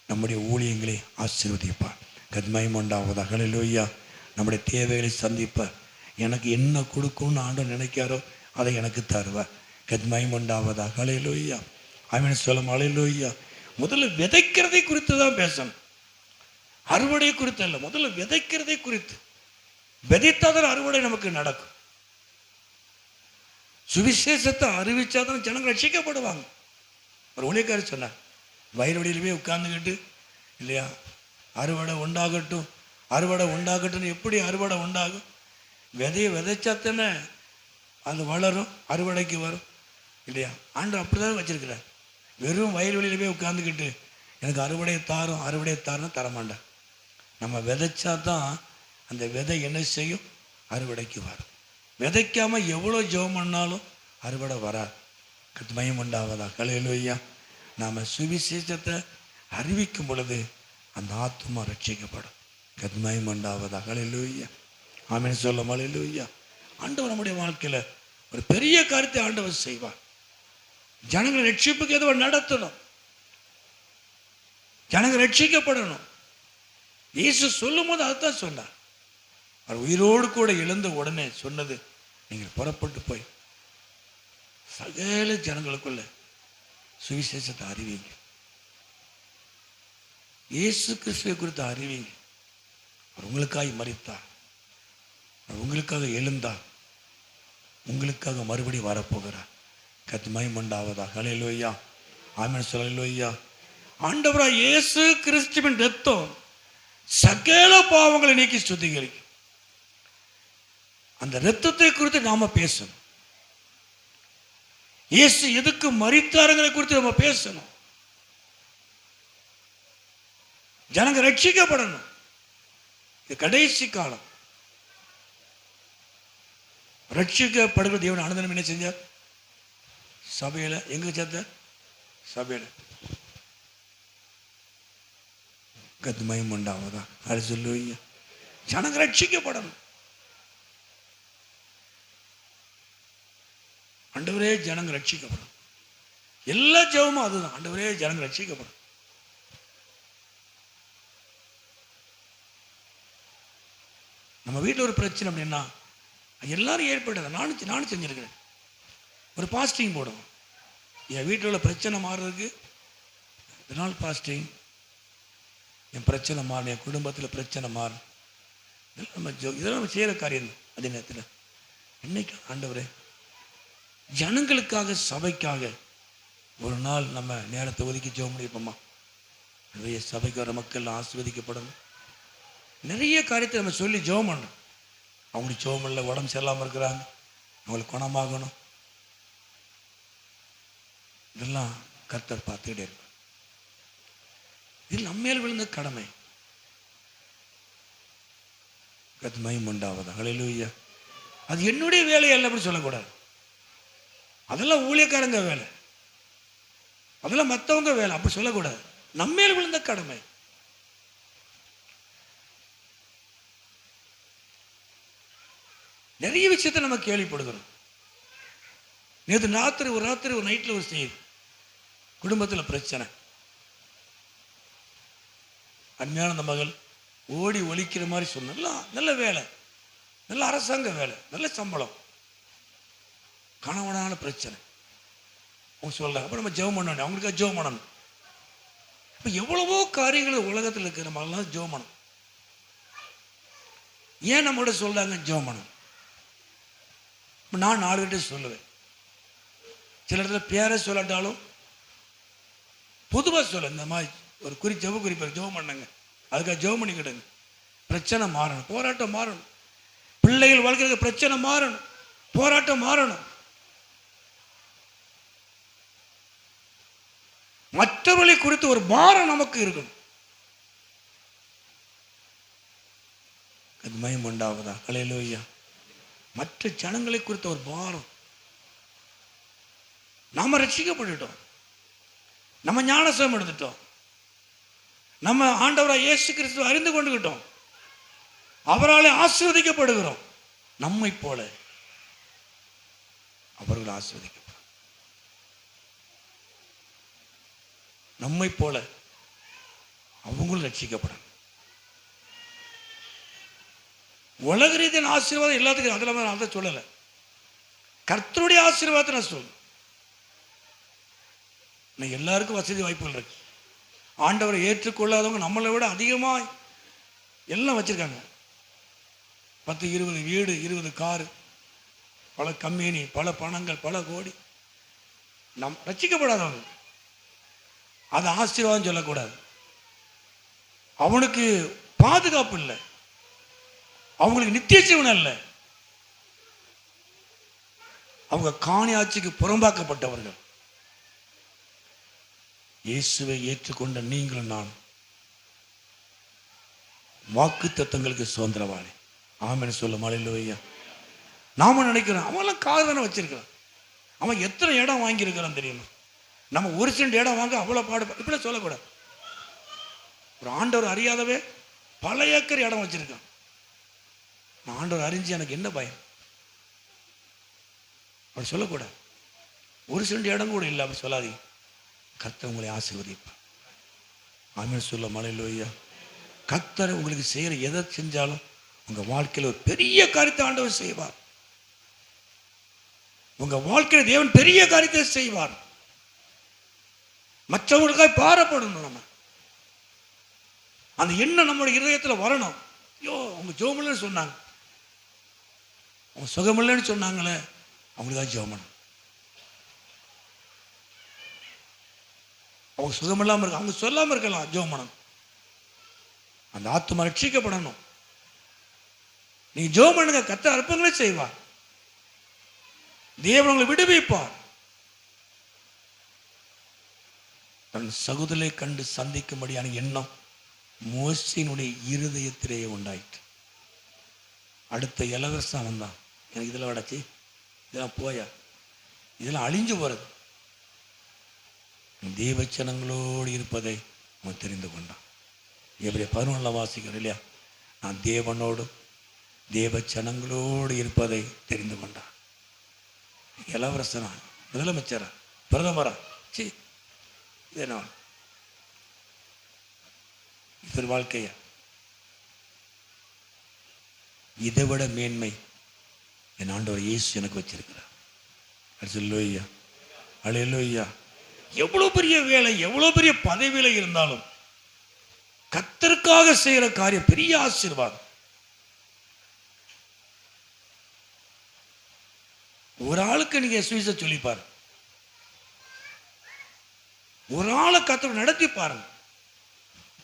நம்முடைய ஊழியங்களை ஆசீர்வதிப்பார். கத்மயம் உண்டாவதாக. ஹல்லேலூயா. நம்முடைய தேவைகளை சந்திப்பார். எனக்கு என்ன கொடுக்கணும்னு ஆண்டவர் நினைக்காரோ அதை எனக்கு தருவார். கத்மயம் உண்டாவதாக. ஹல்லேலூயா. ஆமென் சொல்லும். ஹல்லேலூயா. முதல்ல விதைக்கிறதை குறித்து தான் பேசணும், அறுவடை குறித்து அல்ல. முதல்ல விதைக்கிறதை குறித்து. விதைத்தாதான் அறுவடை நமக்கு நடக்கும். சுவிசேஷத்தை அறிவிச்சாதான் ஜனங்கள் ரட்சிக்கப்படுவாங்க. ஒரு ஊழியக்காரர் சொன்னார், வயல்வெளியிலுமே உட்கார்ந்துக்கிட்டு இல்லையா, அறுவடை உண்டாகட்டும் அறுவடை உண்டாகட்டும்னு எப்படி அறுவடை உண்டாகும்? விதையை விதைச்சாத்தானே அது வளரும், அறுவடைக்கு வரும் இல்லையா? ஆண்டவர் அப்படி தான் வச்சிருக்கிறார். வெறும் வயல்வெளியிலுமே உட்கார்ந்துக்கிட்டு எனக்கு அறுவடையை தாருன்னு தரமாட்டார். நம்ம விதைச்சா தான் அந்த விதை என்ன செய்யும்? அறுவடைக்கு வரும். விதைக்காமல் எவ்வளோ ஜெபம் பண்ணாலும் அறுவடை வராது. மகிமை உண்டாவதா. ஹல்லேலூயா. நாம் சுவிசேஷத்தை அறிவிக்கும் பொழுது அந்த ஆத்துமா ரட்சிக்கப்படும். மகிமை உண்டாவதா. ஹல்லேலூயா. ஆமென் சொல்லும். ஹல்லேலூயா. ஆண்டவர் நம்முடைய வாழ்க்கையில் ஒரு பெரிய காரியத்தை ஆண்டவர் செய்வார். ஜனங்களை ரட்சிப்புக்கு எதுவும் நடத்தணும், ஜனங்கள் ரட்சிக்கப்படணும். இயேசு சொல்லும் போது அதுதான் சொன்னார். அவர் உயிரோடு கூட எழுந்த உடனே சொன்னது, நீங்கள் புறப்பட்டு போய் சகல ஜனங்களுக்குள்ள சுவிசேஷத்தை அறிவிங்க, இயேசு கிறிஸ்துவை குறித்து அறிவிங்க. அவர் உங்களுக்காக மரித்தார், அவர் உங்களுக்காக எழுந்தார், உங்களுக்காக மறுபடியும் வரப்போகிறார். மகிமை உண்டாவதாக. ஹல்லேலூயா. ஆமென் சொல்லுங்க. ஹல்லேலூயா. ஆண்டவராய் இயேசு கிறிஸ்துவின் இரத்தம் சகல பாவங்களை நீக்கி சுத்திகரிக்கும். அந்த இரத்தத்தை குறித்து நாம பேசணும். இயேசு எதுக்கு மரித்தாருங்கிற குறித்து நம்ம பேசணும். ஜனங்க ரட்சிக்கப்படணும். இது கடைசி காலம். ரட்சிக்கப்படுகிற தேவன் அனுதினம் என்ன செஞ்சார்? சபையில எங்க சேர்த்த? சபையில. மகிமை உண்டாவதா. ஹல்லேலூயா. ஜனங்க ரட்சிக்கப்படணும். ஆண்டவரே ஜனங்க ரட்சிக்கப்படும். எல்லா ஜெபமும் அதுதான். ஆண்டவரே ஜனங்க ரட்சிக்கப்படும். நம்ம வீட்டில் ஒரு பிரச்சனை அப்படின்னா எல்லாரும் ஏற்பட்டது. நானும் செஞ்சிருக்கிறேன். ஒரு பாஸ்டிங் போடுவோம். என் வீட்டில் உள்ள பிரச்சனை மாறுறதுக்கு இதனால் பாஸ்டிங், என் பிரச்சனை மாறும், என் குடும்பத்தில் பிரச்சனை மாறும். இதெல்லாம் நம்ம செய்கிற காரியம் தான். அதே நேரத்தில் இன்னைக்கு ஆண்டவரே ஜனங்களுக்காக சபைக்காக ஒரு நாள் நம்ம நேரத்தை ஒதுக்கி ஜெபம் பண்ணியிருப்போமா? நிறைய சபைக்கு வர மக்கள் ஆசீர்வதிக்கப்படணும். நிறைய காரியத்தை நம்ம சொல்லி ஜெபம் பண்ணணும். அவங்களுக்கு ஜெபம் இல்லை, உடம்பு சரியில்லாமல் இருக்கிறாங்க, அவங்களுக்கு குணமாகணும். இதெல்லாம் கர்த்தர் பார்த்துக்கிட்டே இருப்பார். இது நம்மேல் விழுந்த கடமை. மகிமை உண்டாவதா. ஹல்லேலூயா. அது என்னுடைய வேலை அல்ல அப்படி சொல்லக்கூடாது. அதெல்லாம் ஊழியக்காரங்க வேலை, அதெல்லாம் மற்றவங்க வேலை அப்படி சொல்லக்கூடாது. நம்மேல் விழுந்த கடமை. நிறைய விஷயத்தை நம்ம கேள்விப்படுகிறோம். நேற்று ஒரு ராத்திரி ஒரு நைட்டில் ஒரு செய்தி, குடும்பத்தில் பிரச்சனை. அருமையான அந்த மகள் ஓடி ஒலிக்கிற மாதிரி சொன்ன நல்ல வேலை, நல்ல அரசாங்க வேலை, நல்ல சம்பளம், கணவனான பிரச்சனை. அவங்க சொல்றாங்க, அப்போ நம்ம ஜெபம் பண்ணணும், அவங்களுக்காக ஜெபம் பண்ணணும். இப்போ எவ்வளவோ காரியங்கள் உலகத்தில் இருக்கிற மாதிரிலாம் ஜெபம் பண்ணணும். ஏன் நம்மகிட்ட சொல்றாங்க ஜெபம் பண்ணணும்? நான் 4 பேர்கிட்ட சொல்லுவேன். சில இடத்துல பேரை சொல்லாட்டாலும் பொதுவாக சொல்ல, இந்த மாதிரி ஒரு ஜெப குறிப்பு ஜெபம் பண்ணாங்க, அதுக்காக ஜெபம் பண்ணிக்கிடுங்க. பிரச்சனை மாறணும், போராட்டம் மாறணும். பிள்ளைகள் வாழ்க்கைக்கு பிரச்சனை மாறணும், போராட்டம் மாறணும். மற்றவர்களை குறித்து ஒரு பாரம் நமக்கு இருக்கணும். அது மகிமை உண்டாவதா. ஹல்லேலூயா. மற்ற ஜனங்களை குறித்த ஒரு பாரம். நாம ரட்சிக்கப்பட்டுட்டோம், நம்ம ஞானஸ்நானம் எடுத்துட்டோம், நம்ம ஆண்டவராய் இயேசு கிறிஸ்துவை அறிந்து கொண்டுகிட்டோம், அவராலே ஆசீர்வதிக்கப்படுகிறோம். நம்மை போல அவர்கள் ஆசீர்வதிக்கப்படும். நம்மை போல அவங்களும் ரட்சிக்கப்படும். உலக ரீதியான ஆசீர்வாதம் எல்லாத்துக்கும், அதில் நான் அதை சொல்லலை. கர்த்தருடைய ஆசீர்வாதத்தை நான் சொல்ல. எல்லாருக்கும் வசதி வாய்ப்புகள் இருக்கு. ஆண்டவரை ஏற்றுக்கொள்ளாதவங்க நம்மளை விட அதிகமாக எல்லாம் வச்சிருக்காங்க. 10, 20 வீடு, 20 காரு, பல கம்பெனி, பல பணங்கள், பல கோடி. நம் ரட்சிக்கப்படாதவங்க. அது ஆசீர்வாதம் சொல்லக்கூடாது. அவனுக்கு பாதுகாப்பு இல்லை, அவங்களுக்கு நித்திய ஜீவனம் இல்லை. அவங்க காணி ஆட்சிக்கு புறம்பாக்கப்பட்டவர்கள். இயேசுவை ஏற்றுக்கொண்ட நீங்களும் நான் வாக்கு தத்தங்களுக்கு சுதந்திரவாளி. ஆமென் சொல்ல அல்லேலூயா. நாம நினைக்கிறோம் அவன்லாம் கார் தானே வச்சிருக்கிறான், அவன் எத்தனை இடம் வாங்கியிருக்கிறான் தெரியுமா? நம்ம ஒரு சென்ட் இடம் வாங்க அவ்வளோ பாடு. இப்படி சொல்லக்கூடாது. ஒரு ஆண்டவர் அறியாதவே பல ஏக்கர் இடம் வச்சிருக்கான். நான் ஆண்டவர் அறிஞ்சு எனக்கு என்ன பயம்? அப்படி சொல்லக்கூடாது. ஒரு சென்ட் இடம் கூட இல்லை, அப்படி சொல்லாதீங்க. கர்த்தர் உங்களை ஆசீர்வதிப்பார். ஆமென் சொல்ல அல்லேலூயா. கர்த்தர் உங்களுக்கு செய்கிற எதை செஞ்சாலும் உங்க வாழ்க்கையில் ஒரு பெரிய காரியத்தை ஆண்டவர் செய்வார். உங்க வாழ்க்கையில் தேவன் பெரிய காரியத்தை செய்வார். மற்றவங்களுக்காக பாரப்படணும். நம்ம அந்த எண்ணம் நம்முடைய இதயத்தில் வரணும். ஐயோ அவங்க ஜோமல்னு சொன்னாங்க, அவங்க சுகமில்லைன்னு சொன்னாங்களே, அவங்களுக்காக ஜோமனும். அவங்க சுகமில்லாமல் இருக்க, அவங்க சொல்லாமல் இருக்கலாம், ஜோமனம். அந்த ஆத்துமா ரட்சிக்கப்படணும். நீ ஜோமனுங்க, கர்த்தர் அற்புதங்களை செய்வார். தேவன் உங்களை விடுவிப்பார். தன் சகோதரரை கண்டு சந்திக்கும்படியான எண்ணம் மோசேயினுடைய இருதயத்திலேயே உண்டாயிற்று. அடுத்த இளவரசன் வந்தான். எனக்கு இதில் வடச்சி, இதெல்லாம் போயா, இதெல்லாம் அழிஞ்சு போறது. தேவச்சனங்களோடு இருப்பதை அவன் தெரிந்து கொண்டான். எப்படி 11 வாசிக்கிறோம் இல்லையா? நான் தேவனோடும் தேவச்சனங்களோடு இருப்பதை தெரிந்து கொண்டான். இளவரசனா, முதலமைச்சரா, பிரதமரா, சி இது என்ன இது வாழ்க்கையா? இதை விட மேன்மை என் ஆண்டவர் இயேசு எனக்கு வச்சிருக்கிறார். அல்லேலூயா, அல்லேலூயா. எவ்வளவு பெரிய வேலை, எவ்வளவு பெரிய பதவியில இருந்தாலும் கர்த்தருக்காக செய்யற காரியம் பெரிய ஆசீர்வாதம். ஒரு ஆளுக்கு நீங்க சுவிசேஷம் சொல்லி பாருங்க, ஒரு ஆளை கர்த்தர் நடத்தி பாருங்க.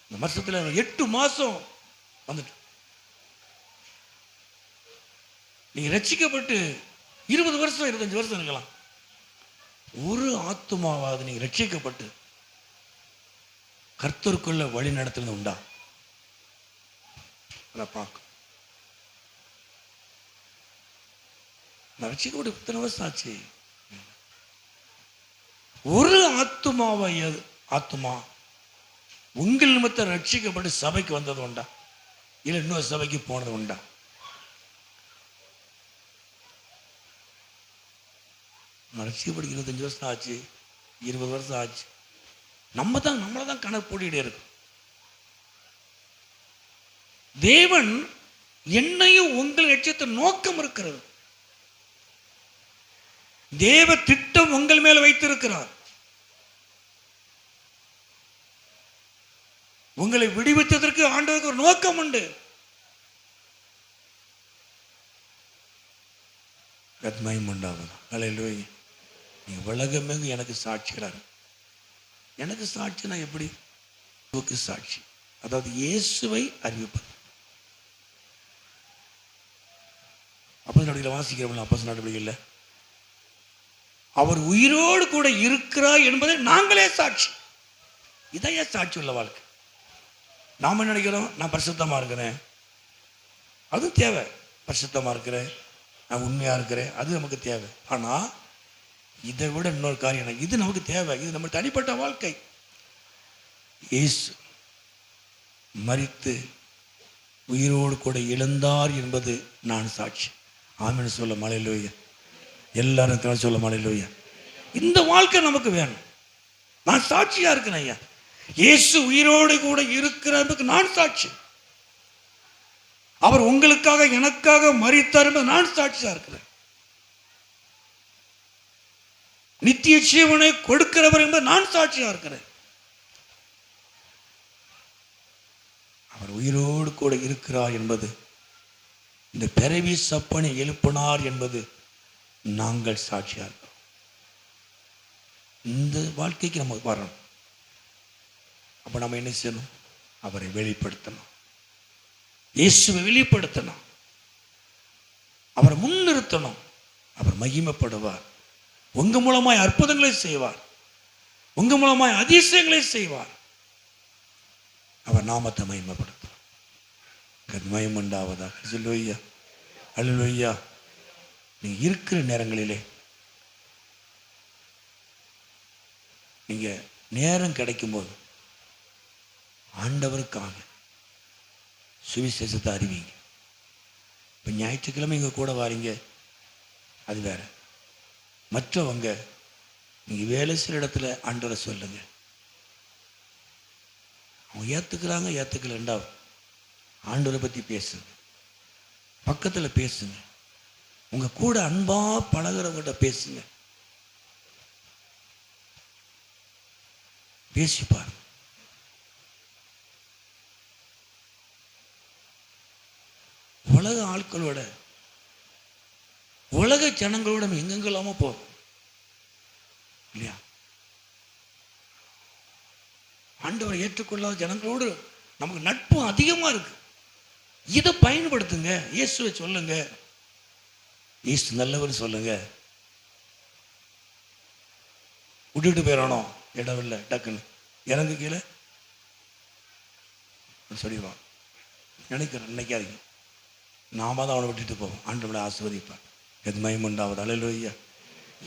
இந்த வருஷத்துல 8 மாசம் வந்துட்டு நீங்க ரட்சிக்கப்பட்டு 20 வருஷம் 25 வருஷம் இருக்கலாம். ஒரு ஆத்துமாவாவது நீங்க ரட்சிக்கப்பட்டு கர்த்தருக்குள்ள வழி நடத்துறது உண்டா? அதை பார்க்க. நான் ரட்சிக்கப்பட்டு 10 வருஷம் ஆச்சு. ஒரு ஆத்துமா உங்கள் நிமித்தம் ரட்சிக்கப்பட்டு சபைக்கு வந்தது உண்டா? இல்லை இன்னொரு சபைக்கு போனது உண்டா? ரட்சிக்கப்பட்டு 25 வருஷம் ஆச்சு, 20 வருஷம் ஆச்சு. நம்மளை தான் கணக்கு போட்டுக்கிட்டே இருக்கும். தேவன் என்னையும் உங்கள் லட்சியத்தை நோக்கம் இருக்கிறது. தேவ திட்டம் உங்கள் மேல வைத்திருக்கிறார். உங்களை விடுவித்ததற்கு ஆண்டவருக்கு ஒரு நோக்கம் உண்டு. கத்மயம் உண்டாவது. அல்லேலூயா. நீங்க உலகமெங்க எனக்கு சாட்சிக்கிறார். எனக்கு சாட்சினா எப்படி? சாட்சி, அதாவது இயேசுவை அறிவிப்பது. அப்போஸ்தலர் வாசிக்கிறோம்ல, அப்போஸ்தலர் நடவடிக்கையில் அவர் உயிரோடு கூட இருக்கிறார் என்பதை நாங்களே சாட்சி. இதையே சாட்சி உள்ள வாழ்க்கை. நாம நினைக்கிறோம் நான் பரிசுத்தமா இருக்கிறேன், அது தேவை. பரிசுத்தமா இருக்கிறேன், நான் உண்மையா இருக்கிறேன், அது நமக்கு தேவை. ஆனா இதை விட இன்னொரு காரியம், இது நமக்கு தேவை. இது நம்ம தனிப்பட்ட வாழ்க்கை. இயேசு மரித்து உயிரோடு கூட எழுந்தார் என்பது நான் சாட்சி. ஆமென் சொல்ல அல்லேலூயா. எல்லாரும் சொல்ல அல்லேலூயா. இந்த வாழ்க்கை நமக்கு வேணும். நான் சாட்சியா இருக்கிறேன். ஐயா, இயேசு உயிரோடு கூட இருக்கிறதுக்கு நான் சாட்சி. அவர் உங்களுக்காக எனக்காக மரித்தார் என்பது நான் சாட்சியா இருக்கிறேன். நித்திய ஜீவனை கொடுக்கிறவர் என்பது நான் சாட்சியா இருக்கிறேன். அவர் உயிரோடு கூட இருக்கிறார் என்பது, இந்த பிறவி சப்பனை எழுப்பினார் என்பது நாங்கள் சாட்சியா இருக்கிறோம். இந்த வாழ்க்கைக்கு நம்ம வரணும். அப்போ நம்ம என்ன செய்யணும்? அவரை வெளிப்படுத்தணும், இயேசுவை வெளிப்படுத்தணும், அவரை முன்னிறுத்தணும். அவர் மகிமைப்படுவார். உங்க மூலமாய் அற்புதங்களை செய்வார், உங்க மூலமாய் அதிசயங்களை செய்வார். அவர் நாமத்தை மகிமைப்படுத்துவார். மகிமை உண்டாவதாக. அல்லேலூயா, அல்லேலூயா. நீங்க இருக்கிற நேரங்களிலே நீங்க நேரம் கிடைக்கும்போது ஆண்டவருக்காக சுவிசேஷத்தை அறிவிங்க. இப்போ ஞாயிற்றுக்கிழமை இங்கே கூட வாரீங்க, அது வேற. மற்றவங்க நீங்கள் வேலை செய்கிற இடத்துல ஆண்டவரை சொல்லுங்க. அவங்க ஏற்றுக்கிறாங்க ஏற்றுக்கலண்டா ஆண்டவரை பற்றி பேசுங்க, பக்கத்தில் பேசுங்க, உங்கள் கூட அன்பாக பழகிறவங்கள்ட்ட பேசுங்க, பேசிப்பார். உலக ஆட்களோட, உலக ஜனங்களோட எங்கெங்கெல்லாமோ போகும் இல்லையா? ஆண்டவரை ஏற்றுக்கொள்ளாத ஜனங்களோடு நமக்கு நட்பு அதிகமாக இருக்கு. இதை பயன்படுத்துங்க. இயேசுவை சொல்லுங்க, இயேசு நல்லவர் சொல்லுங்க. விட்டுட்டு போயிடணும், இடம் இல்லை, டக்குன்னு இறங்கு கீழே சொல்லிடுவான். நினைக்கிறேன், நினைக்காதீங்க. நாம தான் அவனை விட்டுட்டு போவோம். ஆண்டவனை ஆசீர்வதிப்பார். எது மகிமையுண்டாவது. அல்லேலூயா.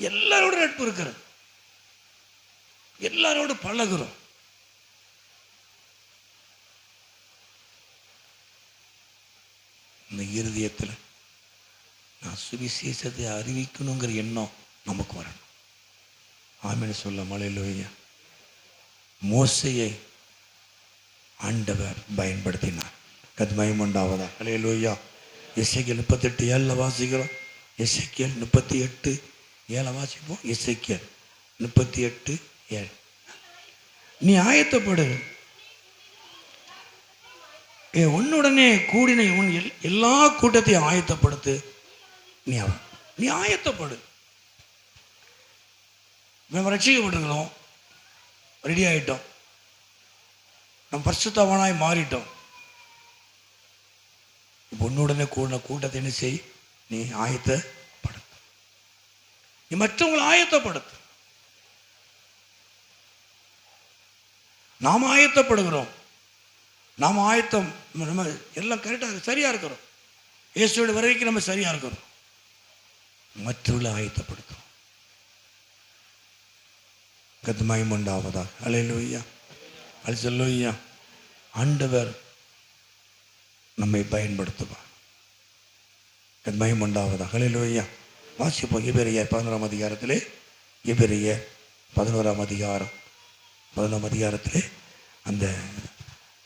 எல்லாரோட நட்பு இருக்கிறது, எல்லாரோட பழகுறோம். இந்த இருதயத்தில் நான் சுவிசேஷத்தை அறிவிக்கணுங்கிற எண்ணம் நமக்கு வரணும். ஆமென் சொல்ல. அல்லேலூயா. மோசேயை ஆண்டவர் பயன்படுத்தினார். கத்மயம் உண்டாவதா. அல்லேலூயா. எசேக்கியேல் 38:7 வாசிக்கிறோம். எசேக்கியேல் 38:7 வாசிப்போம். எசேக்கியேல் 38:7. நீ ஆயத்தப்படு, உன்னுடனே கூடின உன் எல்லா கூட்டத்தையும் ஆயத்தப்படுத்து. நீ ஆயத்தப்படு. நம்ம ரட்சிக்கப்பட்டிருக்கிறோம், ரெடி ஆகிட்டோம், நம்ம பரிசுத்தவானாய் மாறிட்டோம். உன்னுடனே கூடின கூட்டத்தை என்ன செய்? நீ ஆயத்தப்படுத்து. நீ மற்றவங்களை ஆயத்தப்படுத்து. நாம் ஆயத்தப்படுகிறோம், நாம் ஆயத்தம், நம்ம எல்லாம் கரெக்டாக சரியா இருக்கிறோம். இயேசுவோட வரைக்கும் நம்ம சரியா இருக்கிறோம். மற்றவர்களை ஆயத்தப்படுத்தும். கத்மயம் உண்டாவதாக. அல்லேலூயா, அல்லேலூயா. ஆண்டவர் நம்மை பயன்படுத்துவார். கத்மயம் உண்டாவதாக. அல்லேலூயா. வாசிப்போம். எபிரெயர் 11ஆம் அதிகாரத்திலே, எபிரெயர் 11ஆம் அதிகாரம் 11ஆம் அதிகாரத்திலே அந்த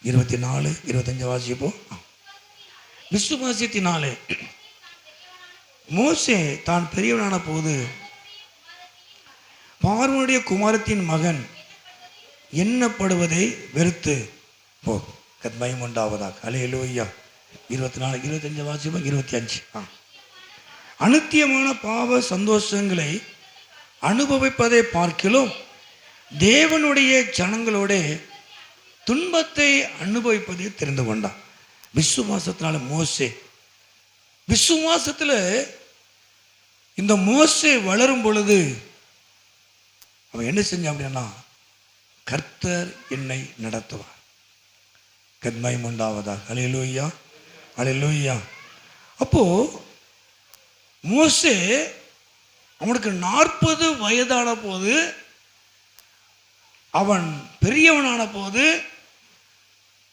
24, 25 வாசிப்போம். விசுவாசத்தினாலே மோசே தான் பெரியவனான போது பார்வோனுடைய குமாரத்தின் மகன் எண்ணப்படுவதை வெறுத்து போ. கத்மயம் உண்டாவதாக. அல்லேலூயா. 24, 25 வாசிப்போம். 25. அநித்தியமான பாவ சந்தோஷங்களை அனுபவிப்பதை பார்க்கிலும் தேவனுடைய ஜனங்களோட துன்பத்தை அனுபவிப்பதை தெரிந்து கொண்டான். விசுவாசத்தினால மோசே, விசுவாசத்தில் இந்த மோசே வளரும் பொழுது அவன் என்ன செஞ்சான் அப்படின்னா, கர்த்தர் என்னை நடத்துவார். கத்மயம் உண்டாவதாக. அல்லேலூயா, அல்லேலூயா. அப்போ மோசே அவனுக்கு 40 வயதான போது, அவன் பெரியவனான போது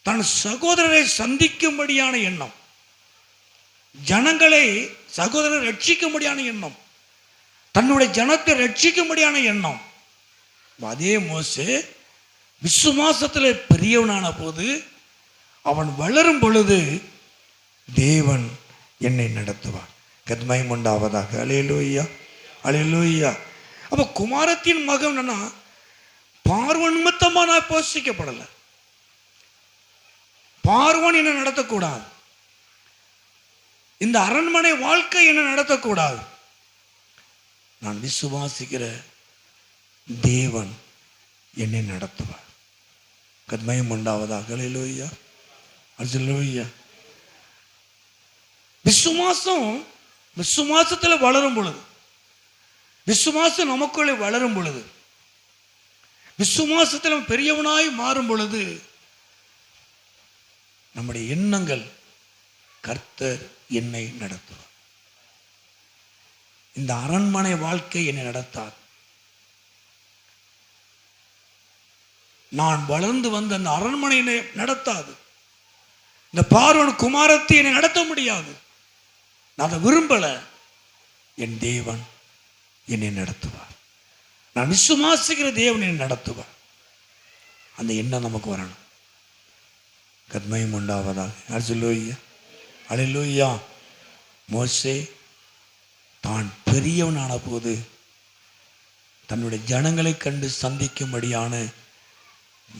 தன் சகோதரரை சந்திக்கும்படியான எண்ணம், ஜனங்களை சகோதரரை ரட்சிக்கும்படியான எண்ணம், தன்னுடைய ஜனத்தை ரட்சிக்கும்படியான எண்ணம். அதே மோசே விசுவாசத்தில் பெரியவனான போது, அவன் வளரும் பொழுது தேவன் என்னை நடத்துவார். கத்மயம் உண்டாவதாக. அல்லேலூயா, அல்லேலூயா. அப்போ குமாரத்தின் மகன் என்னன்னா, பார்வன் நிமித்தமாக நான் போஷிக்கப்படலை. பார்வன் என்ன நடத்தக்கூடாது, இந்த அரண்மனை வாழ்க்கை என்ன நடத்தக்கூடாது. நான் விசுவாசிக்கிற தேவன் என்னை நடத்துவார். கத்மயம் உண்டாவதாக. ஹல்லேலூயா, ஹல்லேலூயா. விசுவாசத்தில் வளரும் பொழுது, விசுவாசம் நமக்குள்ளே வளரும் பொழுது, விசுவாசத்தில் பெரியவனாய் மாறும் பொழுது நம்முடைய எண்ணங்கள், கர்த்தர் என்னை நடத்துவார். இந்த அரண்மனை வாழ்க்கை என்னை நடத்தார். நான் வளர்ந்து வந்த அந்த அரண்மனை என்னை நடத்தாது. இந்த பார்வோன் குமாரத்தை என்னை நடத்த முடியாது. நான் அதை விரும்பல. என் தேவன் என்னை நடத்துவார். நான் விசுவாசிக்கிற தேவன் என்னை நடத்துவார். அந்த எண்ணம் நமக்கு வரணும். கத்மயம் உண்டாவதாக. ஹல்லேலூயா, ஹல்லேலூயா. மோசே தான் பெரியவனான போது தன்னுடைய ஜனங்களை கண்டு சந்திக்கும்படியான,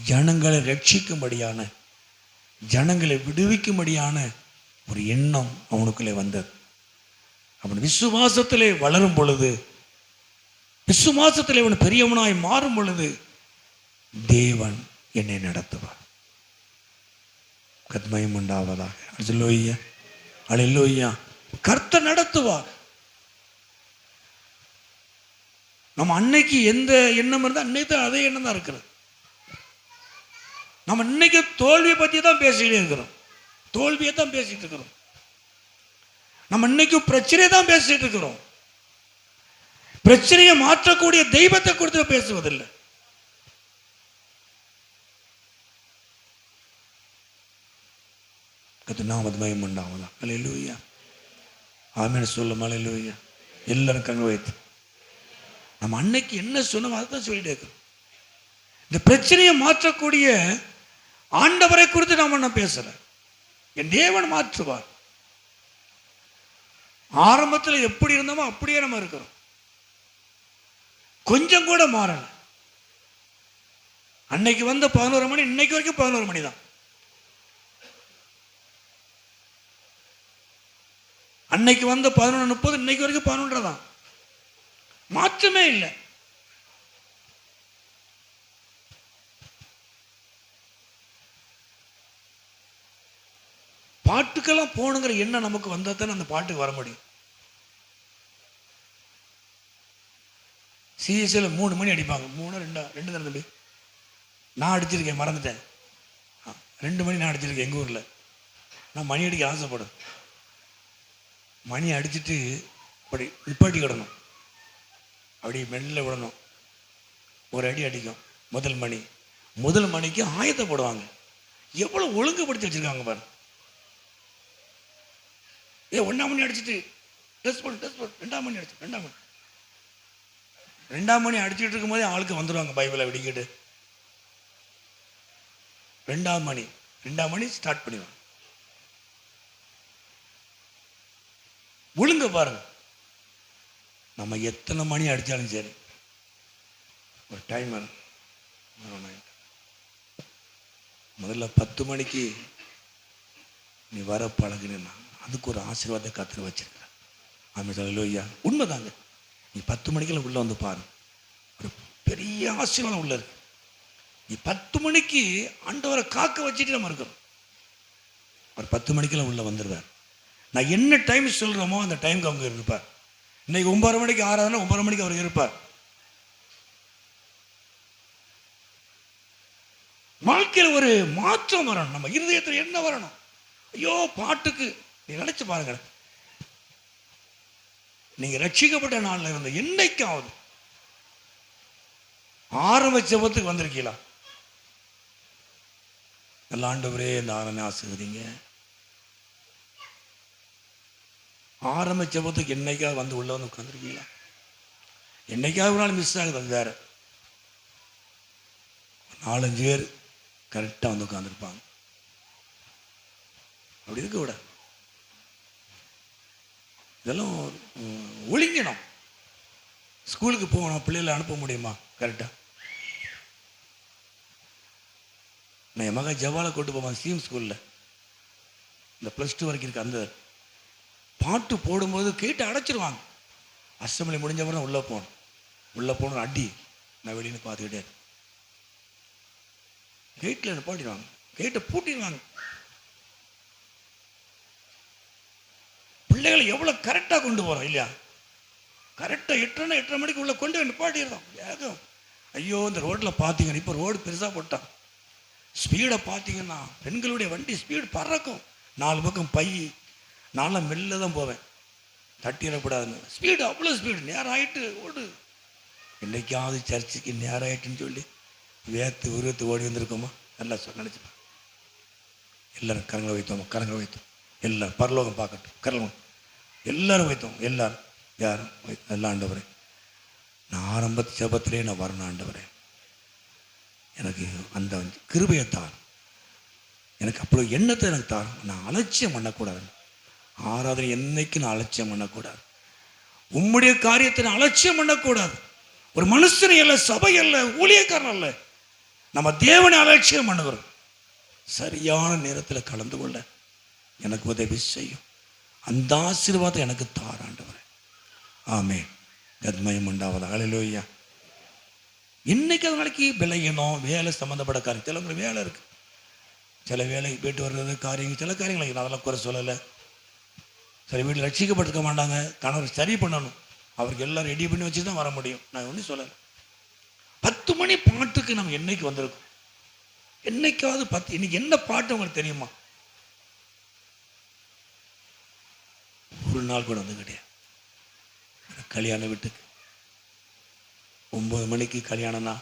ஜனங்களை ரட்சிக்கும்படியான, ஜனங்களை விடுவிக்கும்படியான ஒரு எண்ணம் அவனுக்குள்ளே வந்தது. அவன் விசுவாசத்திலே வளரும் பொழுது, விசுவாசத்திலே அவன் பெரியவனாய் மாறும் பொழுது தேவன் என்னை நடத்துவார். கத்மயம் உண்டாவதாக. ஹல்லேலூயா, ஹல்லேலூயா. கர்த்தர் நடத்துவார். நம்ம அன்னைக்கு எந்த எண்ணம் இருந்தால் அன்னைக்கு தான் அதே எண்ணம் தான் இருக்கிறது. நம்ம இன்னைக்கு தோல்வியை பற்றி தான் பேசிக்கிட்டே இருக்கிறோம். தோல்வியை தான் பேசிட்டு இருக்கிறோம். நம்ம இன்னைக்கு பிரச்சனையை தான் பேசிட்டு இருக்கிறோம். பிரச்சனையை மாற்றக்கூடிய தெய்வத்தை குறித்து பேசுவதில்லை. கர்த்தர் மகிமை உண்டாவதா. ஹல்லேலூயா, ஆமென் சொல்லும். ஹல்லேலூயா. எல்லாரும் கண்ணு வைத்து நம்ம அன்னைக்கு என்ன சொன்னோம் அதை தான் சொல்லிட்டே இருக்கிறோம். இந்த பிரச்சனையை மாற்றக்கூடிய ஆண்டவரை குறித்து நாம என்ன பேசல. என் தேவன் மாற்றுவார். ஆரம்பத்தில் எப்படி இருந்தோமோ அப்படியே நம்ம இருக்கிறோம். கொஞ்சம் கூட மாறல. அன்னைக்கு வந்த 11 மணி இன்னைக்கு வரைக்கும் 11 மணி தான். அன்னைக்கு வந்த 11:30 இன்னைக்கு வரைக்கும் 11 தான். மாற்றமே இல்லை. பாட்டுக்கெல்லாம் போகணுங்கிற எண்ணம் நமக்கு வந்தால் தானே அந்த பாட்டுக்கு வர முடியும். சிஎஸ்சியில் 3 மணி அடிப்பாங்க. 3 2 தானே தம்பி? நான் அடிச்சிருக்கேன், மறந்துட்டேன். 2 மணி நான் அடிச்சிருக்கேன் எங்கள் ஊரில். நான் மணி அடிக்க ஆசைப்படும். மணி அடிச்சுட்டு அப்படி நிப்பாட்டி கிடணும். அப்படி மெல்ல விடணும். ஒரு அடி அடிக்கும். முதல் மணிக்கு ஆயத்தப்படுவாங்க. எவ்வளோ ஒழுங்குபடுத்தி வச்சுருக்காங்க பாரு. 1ஆம் மணி அடிச்சுட்டு ட்ரெஸ் பண்ணு 2ஆம் மணி அடிச்சு 2ஆம் மணி அடிச்சுட்டு இருக்கும் போதே ஆளுக்கு வந்துடுவாங்க பைபிளை வெடிக்கிட்டு. 2ஆம் மணி ஸ்டார்ட் பண்ணிடுவாங்க. ஒழுங்க பாருங்க. நம்ம எத்தனை மணி அடித்தாலும் சரி ஒரு டைமர் முதல்ல 10 மணிக்கு நீ வர பழகுனா அதுக்கு ஒரு ஆசீர்வாதத்தை கர்த்தர் வச்சிருக்க. ஆமென் ஹல்லேலூயா. உண்மைதாங்க. நீ 10 மணிக்கெல்லாம் உள்ள வந்து பாரு, ஒரு பெரிய ஆசீர்வாதம் உள்ள இருக்கு. நீ 10 மணிக்கு ஆண்டவரை காக்க வச்சுட்டு நம்ம இருக்கிறோம். ஒரு 10 மணிக்கெல்லாம் உள்ள வந்துடுவார். நான் என்ன டைம் சொல்கிறோமோ அந்த டைமுக்கு அவங்க இருப்பார். இன்னைக்கு 9:30 மணிக்கு ஆறாதுன்னா 9:30 மணிக்கு அவர் இருப்பார். வாழ்க்கையில் ஒரு மாற்றம் வரணும். நம்ம இருதயத்தில் என்ன வரணும்? ஐயோ பாட்டுக்கு நீ நினைச்சு பாருங்க. நீங்க ரட்சிக்கப்பட்ட நாள்ல இருந்த என்னைக்காவது ஆரம்பிச்சபத்துக்கு வந்திருக்கீங்களா? நல்ல ஆண்டவரே இந்த ஆராதனை ஆசீர்வதிங்க. ஆரம்பிச்சபத்துக்கு என்னைக்காவது வந்து உள்ள வந்து உட்காந்துருக்கீங்களா? என்னைக்காவது ஒரு நாள் மிஸ் ஆகுது, அது வேற. 4-5 பேர் கரெக்டாக வந்து உட்காந்துருப்பாங்க. அப்படி இருக்க விட இதெல்லாம் ஒழுங்கணும். ஸ்கூலுக்கு போகணும், பிள்ளைகளை அனுப்ப முடியுமா கரெக்டாக? நான் என் மகன் ஜவாலை கூட்டு போவேன் சிஎம் ஸ்கூலில். இந்த +2 வரைக்கும் இருக்கு. அந்த பாட்டு போடும்போது கேட்டு அடைச்சிருவாங்க. அசம்பிளி முடிஞ்சவரை உள்ளே போகணும். உள்ளே போகணும் அடி. நான் வெளியே பார்த்துக்கிட்டே கேட்டில் நிப்பாட்டிடுவாங்க, கேட்டை பூட்டிடுவாங்க. பிள்ளைகளை எவ்வளோ கரெக்டாக கொண்டு போகிறோம் இல்லையா? கரெக்டாக 8:30 மணிக்கு உள்ள கொண்டு போய் நிப்பாட்டிடுறோம் வேகம். ஐயோ, இந்த ரோட்டில் பார்த்தீங்கன்னா இப்போ ரோடு பெருசாக போட்டான், ஸ்பீடை பார்த்தீங்கன்னா பெண்களுடைய வண்டி ஸ்பீடு பறக்கும். 4 பக்கம் பை, நான்லாம் மெல்ல தான் போவேன், தட்டிடக்கூடாதுன்னு. ஸ்பீடு அவ்வளோ ஸ்பீடு. நேரம் ஆகிட்டு ஓடு. என்னைக்காவது சர்ச்சுக்கு நேரம் ஆகிட்டுன்னு சொல்லி வேத்து உருவத்து ஓடி வந்திருக்கோமா? நல்லா நினச்சிப்பேன். எல்லாரும் கரங்களை வைத்தோமா? கரங்களை வைத்தோம். எல்லாரும் பரலோகம் பார்க்கட்டும், கரலம் எல்லாரும் வைத்தோம். எல்லாரும் யாரும் எல்லாம் ஆண்டவரே, நான் ஆரம்பத்து ஜபத்திலே நான் வரணும் ஆண்டவரே, எனக்கு அந்த கிருபையை தார், எனக்கு அப்படி எண்ணத்தை எனக்கு தார். நான் அலட்சியம் பண்ணக்கூடாது. ஆராதனை என்னைக்கு நான் அலட்சியம் பண்ணக்கூடாது. உம்முடைய காரியத்தை நான் அலட்சியம் பண்ணக்கூடாது. ஒரு மனுஷனை அல்ல, சபை அல்ல, ஊழியக்காரன் அல்ல, நம்ம தேவனை அலட்சியம் பண்ணுகிறோம். சரியான நேரத்தில் கலந்து கொள்ள எனக்கு உதவி செய்யும். அந்த ஆசீர்வாதம் எனக்கு தார் ஆண்டவரே. ஆமென். கத்மயம் உண்டாவதா. ஹல்லேலூயா. இன்னைக்கு அது நாளைக்கு விளையணும், வேலை சம்மந்தப்பட்ட காரியம். சிலவங்களுக்கு வேலை இருக்கு, சில வேலைக்கு போயிட்டு வர்றது காரியங்கள், சில காரியங்கள் அதெல்லாம் குறை சொல்லலை. சில வீட்டில் ரட்சிக்கப்பட்டிருக்க மாட்டாங்க, கணவர் சரி பண்ணணும், அவருக்கு எல்லாம் ரெடி பண்ணி வச்சு தான் வர முடியும். நான் ஒன்றும் சொல்லலை. 10 மணி பாட்டுக்கு நம்ம என்னைக்கு வந்திருக்கோம்? என்னைக்காவது 10 இன்னைக்கு என்ன பாட்டு உங்களுக்கு தெரியுமா? ஒரு நாள் கூட வந்து கிடையாது. கல்யாண வீட்டுக்கு 9 மணிக்கு கல்யாணம்னா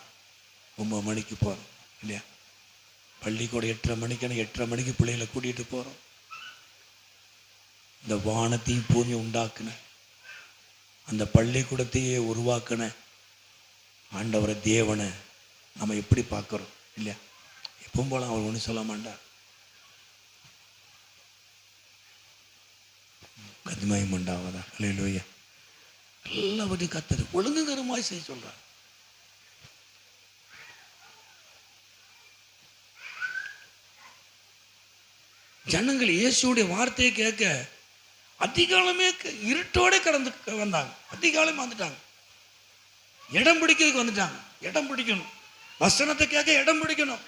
9 மணிக்கு போகிறோம் இல்லையா? பள்ளிக்கூடம் 8:30 மணிக்குன்னு 8:30 மணிக்கு பிள்ளைகளை கூட்டிகிட்டு போகிறோம். இந்த வானத்தையும் பூமியை உண்டாக்குன, அந்த பள்ளிக்கூடத்தையே உருவாக்குன ஆண்டவரை தேவனை நம்ம எப்படி பார்க்குறோம் இல்லையா? எப்பவும் போல அவர் ஒன்றும் சொல்ல மாட்டார். கத்மயம் உண்டாவதா. ஹல்லேலூயா. எல்லாவற்றையும் கத்தரு ஒழுங்குகரமாய் செய்ய சொல்றார். ஜனங்கள் இயேசுடைய வார்த்தையை கேட்க அதிகாலமே இருட்டோட கடந்து வந்தாங்க. அதிகாலமே வந்துட்டாங்க, இடம் பிடிக்கிறதுக்கு வந்துட்டாங்க. இடம் பிடிக்கணும், வசனத்தை கேட்க இடம் பிடிக்கணும்.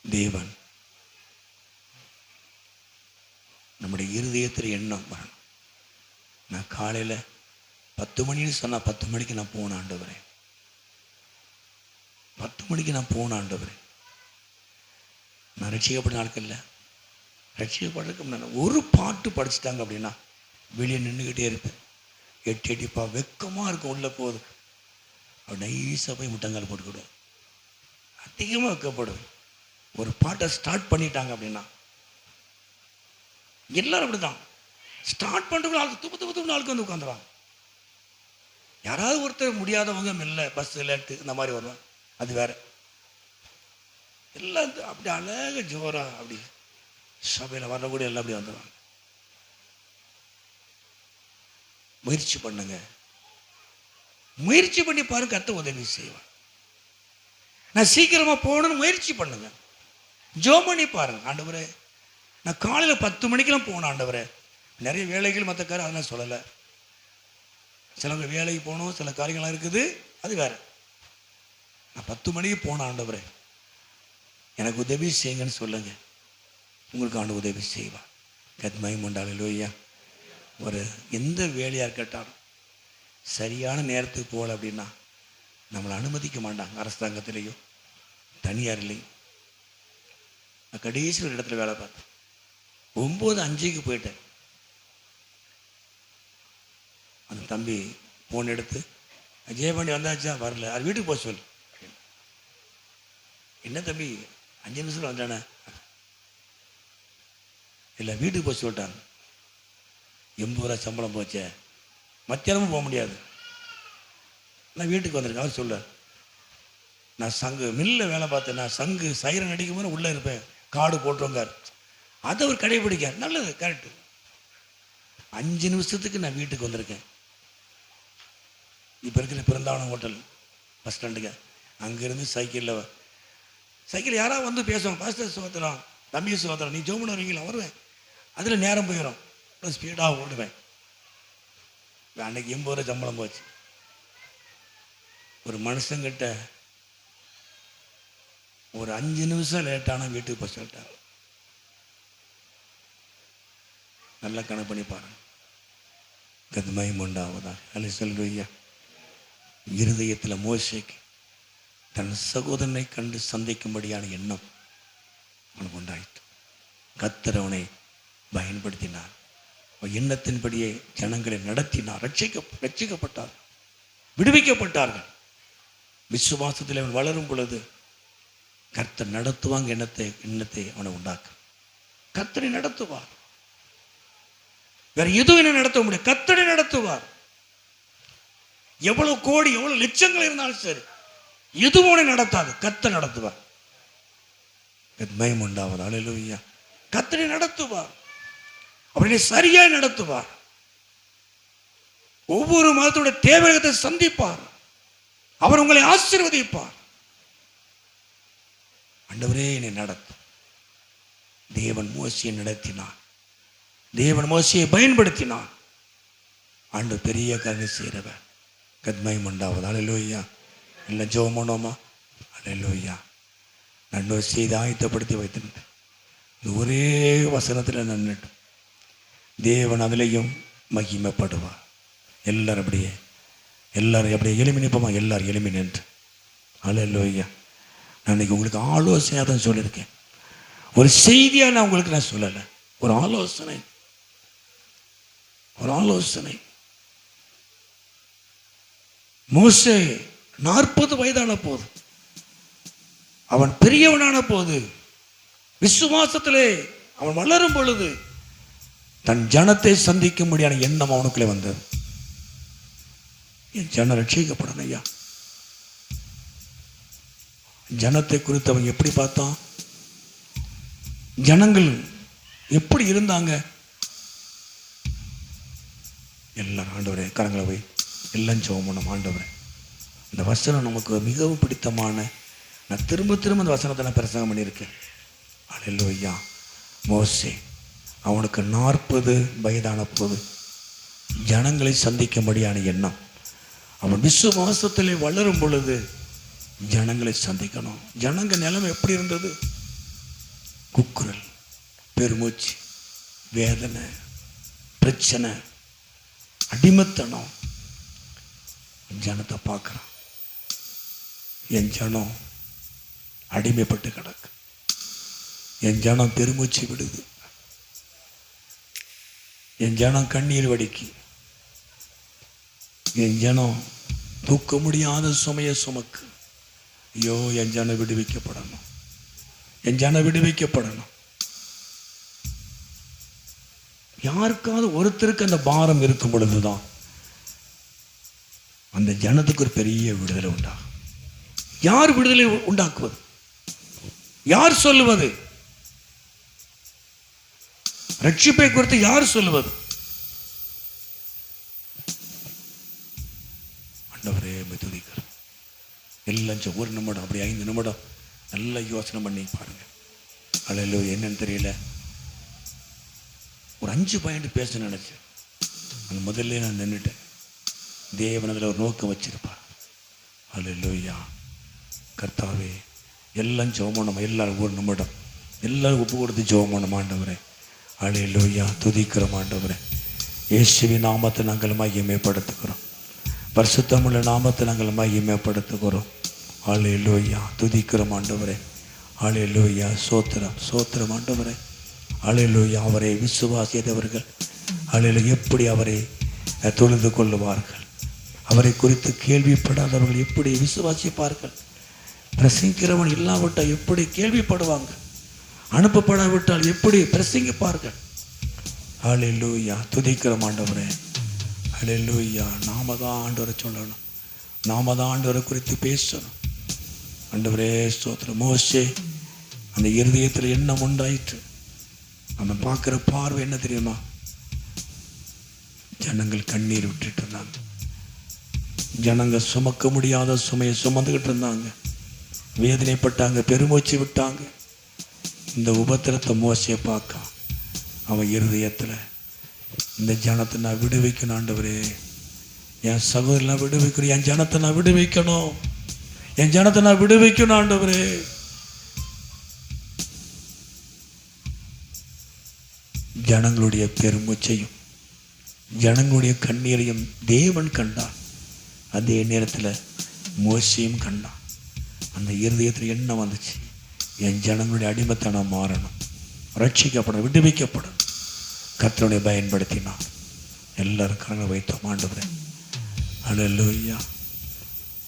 தேவன் நம்முடைய இருதயத்தில் எண்ணம் வரணும். நான் காலையில் 10 மணின்னு சொன்னால் 10 மணிக்கு நான் போன ஆண்டவரே, 10 மணிக்கு நான் போன ஆண்டவரே. நான் ரட்சிக்கப்பட்ட நாட்கள்ல ரட்சிக்கப்படுறதுக்கு முன்னாடி ஒரு பாட்டு படிச்சுட்டாங்க அப்படின்னா வெளியே நின்றுக்கிட்டே இருப்பேன். எட்டிப்பா வெக்கமாக இருக்கும் உள்ளே போகுதுக்கு. அப்படி நைஸாக போய் முட்டங்கால் போட்டுக்கிடுவேன். அதிகமாக வெக்கப்படுவேன். ஒரு பாட்டை ஸ்டார்ட் பண்ணிட்டாங்க அப்படின்னா எல்லாரும் அப்படிதான் ஸ்டார்ட் பண்ணுறவங்க ஆளுக்கு துப்பு ஆளுக்கு வந்து உட்காந்துருவாங்க. யாராவது ஒருத்தர் முடியாதவங்க மெல்ல பஸ் லேட்டு இந்த மாதிரி வருவாங்க, அது வேற. எல்லாம் அப்படி அழகாக ஜோரா அப்படி சபையில் வரக்கூடிய எல்லாம் அப்படி வந்துடுவாங்க. முயற்சி பண்ணுங்க, முயற்சி பண்ணி பாருங்க, கர்த்தர் உதவி செய்வார். நான் சீக்கிரமா போகணும்னு முயற்சி பண்ணுங்க, ஜெபம் பண்ணி பாருங்க. ஆண்டவரே நான் காலையில் 10 மணிக்கெல்லாம் போகணும் ஆண்டவரே. நிறைய வேலைகள் மற்ற காரியம் அதெல்லாம் சொல்லலை. சிலவங்க வேலைக்கு போகணும், சில காரியங்கள்லாம் இருக்குது, அது வேற. நான் 10 மணிக்கு போனேன் ஆண்டவரே, எனக்கு உதவி செய்யுங்கன்னு சொல்லுங்க, உங்களுக்கு ஆண்டு உதவி செய்வா. கத்மயம் உண்டாலூயா. ஒரு எந்த வேலையாக இருக்கட்டாலும் சரியான நேரத்துக்கு போகல அப்படின்னா நம்மளை அனுமதிக்க மாட்டாங்க, அரசாங்கத்திலேயும் தனியார்லேயும். நான் கடைசி ஒரு இடத்துல வேலை பார்த்தேன். 9:05 போயிட்டேன். அந்த தம்பி ஃபோன் எடுத்து, ஜெயபாண்டி வந்தாச்சா? வரல, அது வீட்டுக்கு போக சொல்லு. என்ன தம்பி 5 நிமிஷத்தில் வந்தானே? இல்லை, வீட்டுக்கு போய் சொல்லிட்டாங்க. 80 ரூபா சம்பளம் போச்சே, மத்தியானமும் போக முடியாது, நான் வீட்டுக்கு வந்திருக்கேன். அவர் சொல்ல, நான் சங்கு மில்லில் வேலை பார்த்தேன், நான் சங்கு சைரன் அடிக்கும் போது உள்ளே இருப்பேன், கார்டு போட்டுருவாங்க. அதை அவர் கடைபிடிக்கார். நல்லது, கரெக்டு. 5 நிமிஷத்துக்கு நான் வீட்டுக்கு வந்திருக்கேன். இப்போ இருக்கிற பிறந்தாவனம் ஹோட்டல் பஸ் ஸ்டாண்டுங்க, அங்கேருந்து சைக்கிள் யாராவது வந்து பேசுவாங்க, பாஸ்டர் சோதரம், தம்பி சோதரம், நீ ஜோமன் வருவீங்களா? வருவேன். அதில் நேரம் போயிடும், ஸ்பீடாக ஓடுவேன். அன்னைக்கு 80 ரூபா சம்பளம் போச்சு. ஒரு மனுஷங்கிட்ட ஒரு 5 நிமிஷம் லேட்டான வீட்டுக்கு போய் சொல்லிட்டார். நல்லா கணக்கு பண்ணி பாருங்க. கத்மயம் உண்டாவதா அல்ல சொல்லுவையா. இருதயத்தில் மோசேக்கு தன் சகோதரனை கண்டு சந்திக்கும்படியான எண்ணம் அவனுக்கு உண்டாயிற்று. கர்த்தர் அவனை பயன்படுத்தினார். எண்ணத்தின்படியே ஜனங்களை நடத்தினார். ரட்சிக்கப்பட்டார், விடுவிக்கப்பட்டார்கள். விசுவாசத்தில் அவன் வளரும் பொழுது கர்த்தர் நடத்துவாங்க. எண்ணத்தை அவனை உண்டாக்க கர்த்தரை நடத்துவார். வேற எதுவும் என்ன நடத்த முடியும்? கர்த்தரை நடத்துவார். எவ்வளவு கோடி எவ்வளவு லட்சங்கள் இருந்தாலும் சரி, எதுவும் நடத்தாது. கர்த்தர் நடத்துவார். மயம் உண்டாவது. அல்லேலூயா. கர்த்தரை நடத்துவார். அவரை சரியாய் நடத்துவார். ஒவ்வொரு மதத்தோட தேவைகளை சந்திப்பார். அவர் உங்களை ஆசீர்வதிப்பார். ஆண்டவரே என்னை நடத்தும். தேவன் மோசேயை நடத்தினார். தேவன் மோசேயை பயன்படுத்தினார். ஆண்டவர் பெரிய காரியம் செய்கிறவர். கத்மயம் உண்டாவது. அல்லேலூயா. எல்லாம் ஜெபம் பண்ணுவோமா? அல்லேலூயா. நான் செய்து ஆயத்தப்படுத்தி வைத்திருந்தேன். இந்த ஒரே வசனத்தில் நின்றுட்டு தேவன் அதிலையும் மகிமைப்படுவார். எல்லாரும் அப்படியே எளிமை நிற்போமா? எல்லாரும் எளிமை நின்று. அல்லேலூயா. நான் இன்னைக்கு உங்களுக்கு ஆலோசனையாக தான் சொல்லியிருக்கேன். ஒரு செய்தியாக நான் உங்களுக்கு சொல்லலை. ஒரு ஆலோசனை. மோசே 40 வயதான போது, அவன் பெரியவனான போது, விசுவாசத்திலே அவன் வளரும் பொழுது தன் ஜனத்தை சந்திக்கும்படியான எண்ணம் அவனுக்குள்ளே வந்தது. என் ஜனம் ரட்சிக்கப்படணும் ஐயா. ஜனத்தை குறித்து அவன் எப்படி பார்த்தான்? ஜனங்கள் எப்படி இருந்தாங்க? எல்லாம் ஆண்டவரே கரங்களை போய் எல்லாம் ஜெபம் பண்ணணும். ஆண்டவரே, இந்த வசனம் நமக்கு மிகவும் பிடித்தமான, நான் திரும்ப அந்த வசனத்தை நான் பிரசங்கம் பண்ணியிருக்கேன். அல்லேலூயா. மோசே அவனுக்கு 40 வயதான போது ஜனங்களை சந்திக்கும்படியான எண்ணம். அவன் விசுவாசத்திலே வளரும் பொழுது ஜனங்களை சந்திக்கணும். ஜனங்க நிலைமை எப்படி இருந்தது? குக்குரல், பெருமூச்சு, வேதனை, பிரச்சனை, அடிமைத்தனம். ஜனத்தை பார்க்குறான். என் ஜனம் அடிமைப்பட்டு கிடக்கு. என் ஜனம் பெருமூச்சு விடுது. என் ஜனம் கண்ணீர் வடிக்கு. என் ஜனம் தூக்க முடியாத சுமைய சுமக்கு. ஐயோ, என் ஜனம் விடுவிக்கப்படணும். என் ஜனம் விடுவிக்கப்படணும். யாருக்காவது ஒருத்தருக்கு அந்த பாரம் இருக்கும் பொழுதுதான் அந்த ஜனத்துக்கு ஒரு பெரிய விடுதலை உண்டாகும். யார் விடுதலை உண்டாக்குவது? யார் சொல்லுவது? ரட்சிப்பை குறித்து யார் சொல்லுவது? ஆண்டவரே துதிக்கிறோம். எல்லாம் ஒரு நிமிடம், அப்படி 5 நிமிடம் நல்லா யோசனை பண்ணி பாருங்க. அல்லேலூயா. என்னன்னு தெரியல, ஒரு 5 பாயிண்ட் பேச நினைச்சேன். அந்த முதல்ல நான் நின்றுட்டேன். தேவன் அதில் ஒரு நோக்கம் வச்சிருப்பார். அல்லேலூயா. கர்த்தாவே, எல்லாம் ஜெபம் பண்ணணும். எல்லாரும் ஒரு நிமிடம் எல்லாரும் ஒப்பு கொடுத்து ஜெபம் பண்ணணும். ஆண்டவரே, அல்லேலூயா. துதிக்கிறோம் ஆண்டவரே. இயேசுவின் நாமத்தை நாங்கள் மகிமைப்படுத்துகிறோம். பரிசுத்தமுள்ள நாமத்தை நாங்கள் மகிமைப்படுத்துகிறோம். அல்லேலூயா. துதிக்கிறோம் ஆண்டவரே. அல்லேலூயா. சோத்திரம் ஆண்டவரே. அல்லேலூயா. அவரை விசுவாசித்தவர்கள் அல்லேலூயா எப்படி அவரை தொழுது கொள்ளுவார்கள்? அவரை குறித்து கேள்விப்படாதவர்கள் எப்படி விசுவாசிப்பார்கள்? பிரசங்கிக்கிறவன் இல்லாவிட்டால் எப்படி கேள்விப்படுவாங்க? அனுப்பப்படாவிட்டால் எப்படி பிரசங்கிப்பார்கள்? அல்லேலூயா. துதிக்கிறோம் ஆண்டவரே. அல்லேலூயா. நாம தான் ஆண்டவரை சொல்லணும். நாம தான் ஆண்டவரை குறித்து பேசணும். ஆண்டவரே ஸ்தோத்திரம். மோசே அந்த இருதயத்தில் எண்ணம் உண்டாயிற்று. அவன் பார்க்குற பார்வை என்ன தெரியுமா? ஜனங்கள் கண்ணீர் விட்டுட்டு இருந்தாங்க. ஜனங்க சுமக்க முடியாத சுமையை சுமந்துக்கிட்டு இருந்தாங்க. வேதனைப்பட்டாங்க, பெருமூச்சு விட்டாங்க. இந்த உபத்திரத்தை மோசே பார்க்க அவன் இருதயத்தில் இந்த ஜனத்தை நான் விடுவிக்கணும். ஆண்டவரே, என் சகோதரி நான் விடுவிக்கணும், என் ஜனத்தை நான் விடுவிக்கணும், என் ஜனத்தை நான் விடுவிக்கணும் ஆண்டவரே. ஜனங்களுடைய பெருமூச்சையும் ஜனங்களுடைய கண்ணீரையும் தேவன் கண்டான். அதே நேரத்தில் மோசையும் கண்டான். அந்த இருதயத்தில் என்ன வந்துச்சு? என் ஜனங்களுடைய அடிமைத்தை நான் மாறணும், ரட்சிக்கப்படணும், விடுவிக்கப்படும். கர்த்தருடைய பயன்படுத்தினான். எல்லாரும் கரங்களை வைத்தோம். ஆண்டவரே அல்லேலூயா.